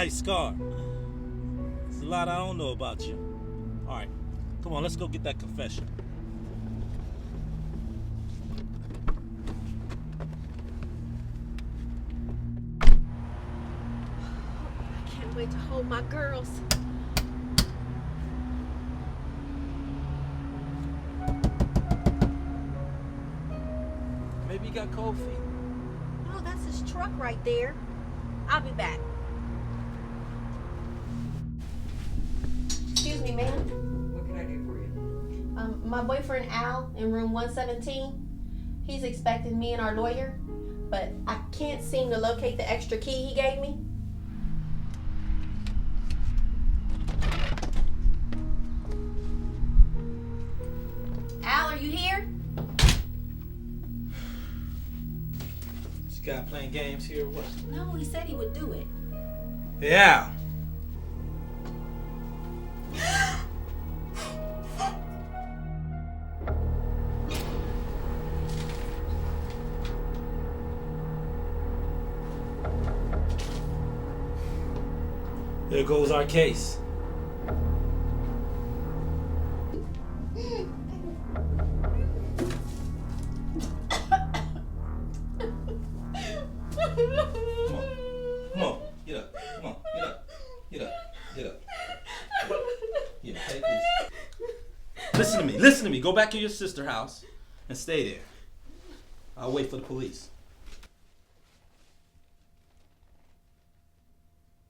Hey, Scar. There's a lot I don't know about you. All right, come on, let's go get that confession. I can't wait to hold my girls. Maybe you got cold feet. Oh, that's his truck right there. I'll be back. Excuse me, ma'am. What can I do for you? My boyfriend Al in room 117. He's expecting me and our lawyer, but I can't seem to locate the extra key he gave me. Al, are you here? This guy playing games here or what? No, he said he would do it. Yeah. There goes our case. Come on, get up. Come on, get up. Get up. Get up. Yeah, take this. Listen to me. Go back to your sister's house and stay there. I'll wait for the police.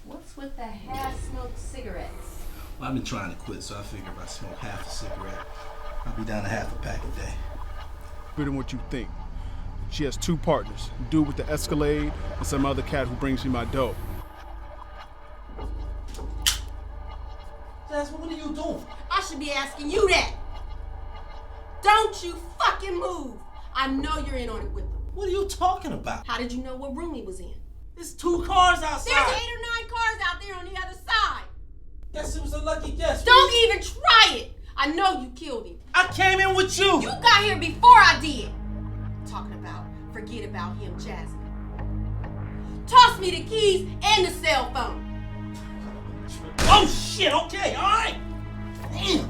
What's with the half-smoked cigarettes? Well, I've been trying to quit, so I figure if I smoke half a cigarette, I'll be down to half a pack a day. Better than what you think. She has two partners, a dude with the Escalade and some other cat who brings me my dope. Jasmine, what are you doing? I should be asking you that. Don't you fucking move. I know you're in on it with them. What are you talking about? How did you know what room he was in? There's 2 cars outside. There's 8 or 9 cars out there on the other side. Guess it was a lucky guess. Don't even try it. I know you killed him. I came in with you. You got here before I did. Talking about forget about him, Jasmine. Toss me the keys and the cell phone. Oh shit, okay, alright. Damn.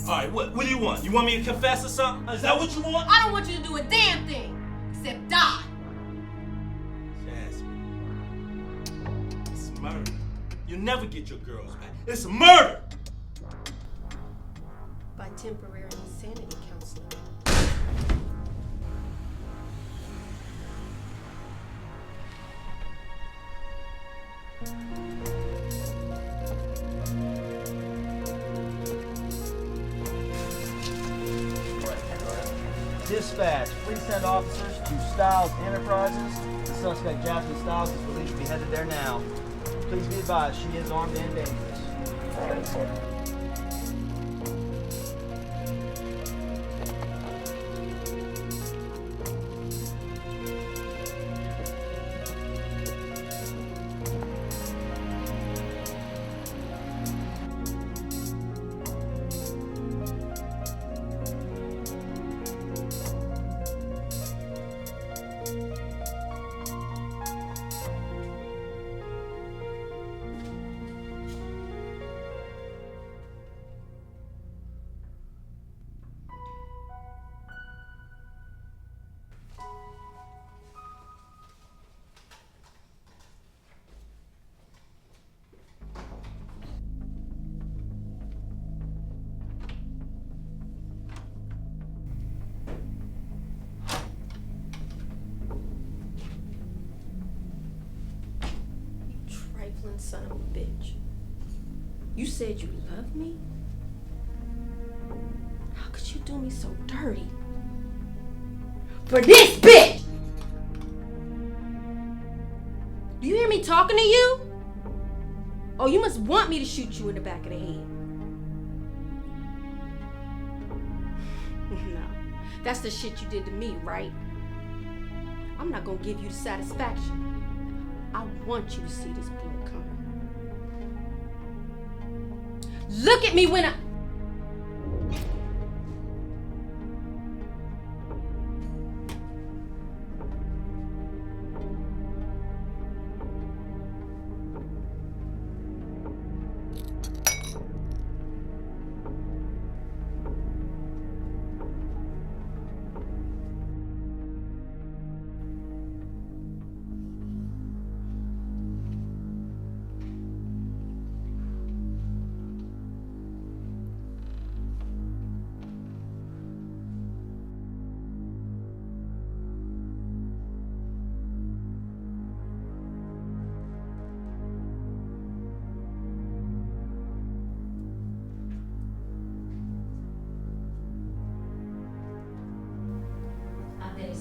Alright, what do you want? You want me to confess or something? Is that what you want? I don't want you to do a damn thing except die. Jasmine, it's murder. You never get your girls back. It's murder. By temporary insanity counseling. Dispatch, please send officers to Styles Enterprises. The suspect, Jasmine Styles, is believed to be headed there now. Please be advised, she is armed and dangerous. Son of a bitch. You said you loved me? How could you do me so dirty? For this bitch! Do you hear me talking to you? Oh, you must want me to shoot you in the back of the head. No, that's the shit you did to me, right? I'm not gonna give you the satisfaction. I want you to see this blood coming. Look at me when I...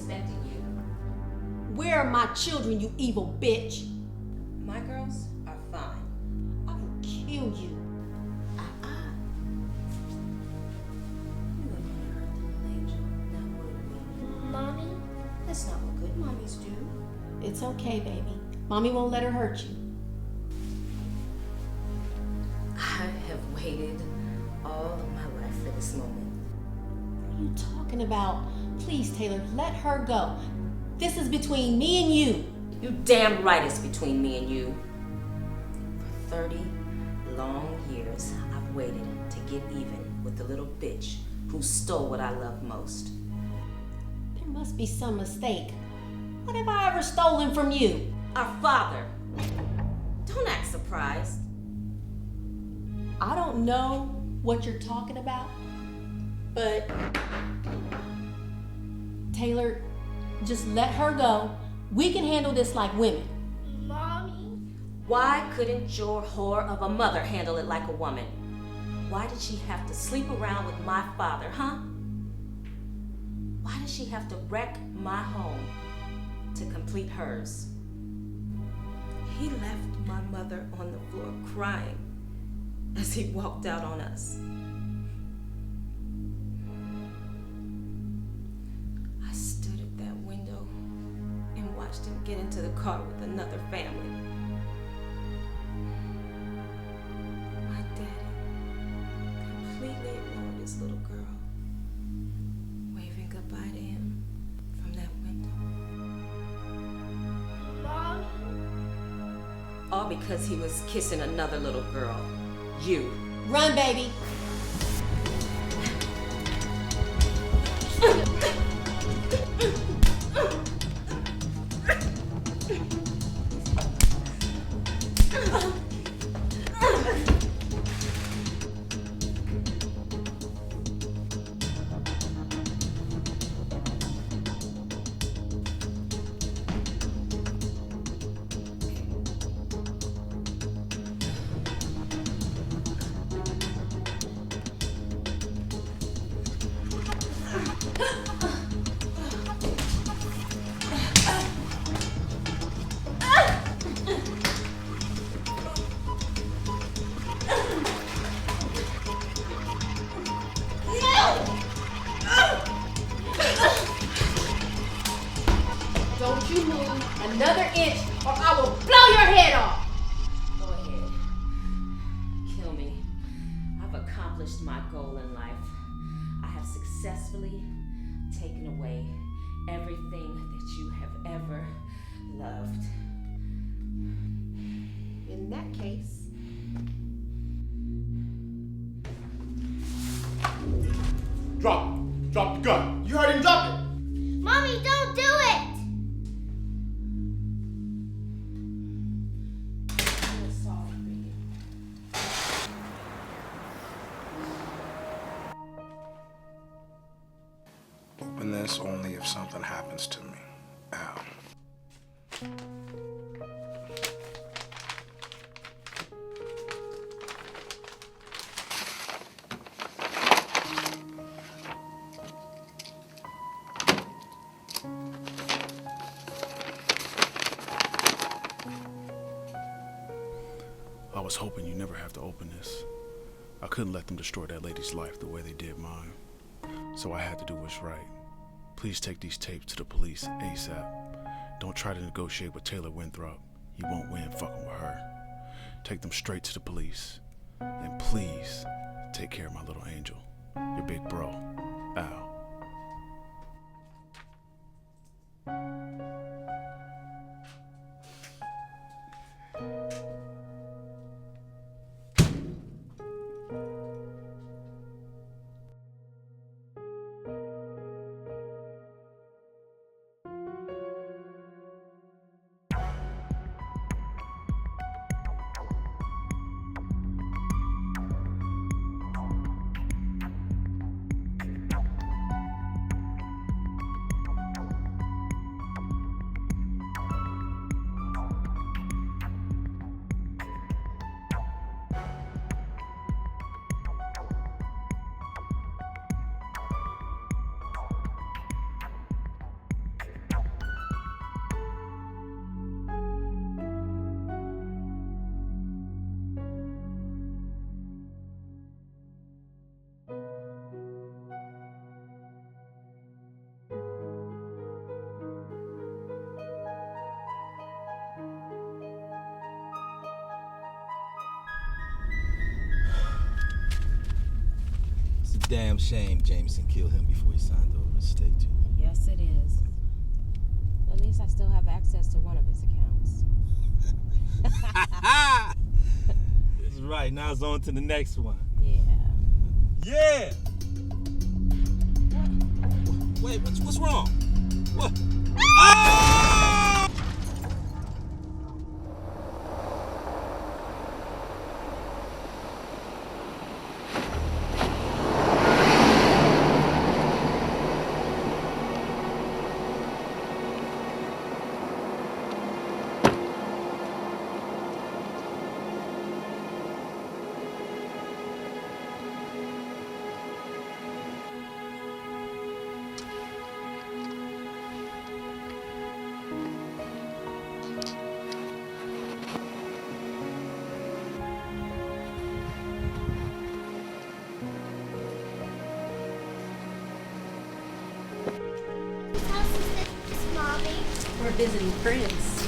expecting you. Where are my children, you evil bitch? My girls are fine. I will kill you. You wouldn't want to hurt the little angel, now would we? Mommy? That's not what good mommies do. It's okay, baby. Mommy won't let her hurt you. I have waited all of my life for this moment. What are you talking about? Please, Taylor, let her go. This is between me and you. You damn right it's between me and you. For 30 long years, I've waited to get even with the little bitch who stole what I love most. There must be some mistake. What have I ever stolen from you? Our father. Don't act surprised. I don't know what you're talking about, but Taylor, just let her go. We can handle this like women. Mommy? Why couldn't your whore of a mother handle it like a woman? Why did she have to sleep around with my father, huh? Why did she have to wreck my home to complete hers? He left my mother on the floor crying as he walked out on us. I stood at that window and watched him get into the car with another family. My daddy completely ignored his little girl, waving goodbye to him from that window. Mommy? All because he was kissing another little girl. You. Run, baby. Don't you move another inch or I will blow your head off. Go ahead. Kill me. I've accomplished my goal in life. I have successfully taken away everything that you have ever loved. In that case, Drop it. Drop the gun. You heard him drop it. Mommy, don't do it! Open this only if something happens to me. Al. I was hoping you never have to open this. I couldn't let them destroy that lady's life the way they did mine. So I had to do what's right. Please take these tapes to the police ASAP. Don't try to negotiate with Taylor Winthrop. You won't win fucking with her. Take them straight to the police. And please, take care of my little angel. Your big bro, Al. damn shame Jameson killed him before he signed over his stake to you. Yes, it is. At least I still have access to one of his accounts. That's right. Now it's on to the next one. Yeah. Yeah! Wait, what's wrong? What? Ah! We're visiting friends.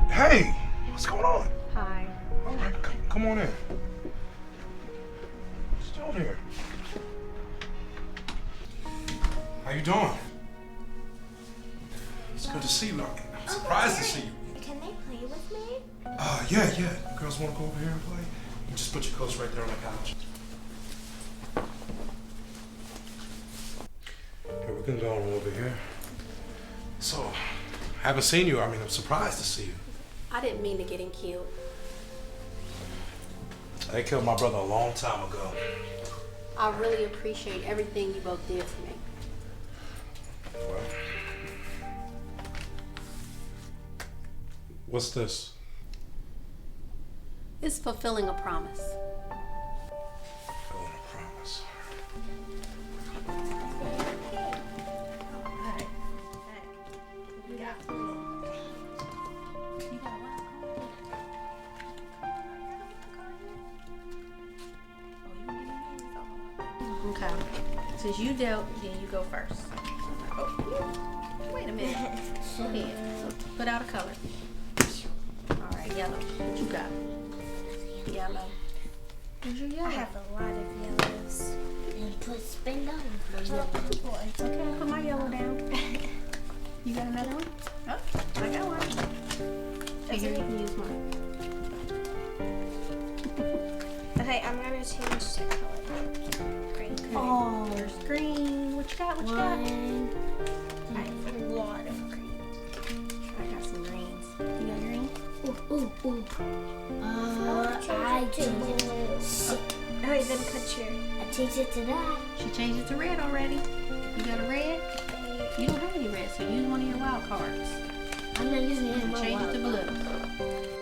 Hey, what's going on? Hi. All right, come on in. Still here. How you doing? It's good to see you. I'm surprised to see you. Can they play with me? Yeah. You girls want to go over here and play? You just put your coats right there on the couch. Here, we can go over here. So, haven't seen you. I mean, I'm surprised to see you. I didn't mean to get him killed. They killed my brother a long time ago. I really appreciate everything you both did for me. Well, what's this? It's fulfilling a promise. Fulfilling a promise. Okay. Since you dealt, then you go first. Oh, wait a minute. Go ahead. Put out a color. All right, yellow. What you got? Yellow. Where's your yellow? I have a lot of yellows. And put spin down for yellow. It's okay. I'll put my yellow down. You got another one? Oh, I got one. Okay, here you can use mine. Okay, I'm gonna change the color. Green. Okay. Oh, there's green. What you got? What you got? I have a lot of green. I got some greens. You got green? Ooh. I changed it to Alright, then put your... I changed it to that. She changed it to red already. You got a red? You don't have any red, so use one of your wild cards. I'm not using any of my Change wild it to blue. cards.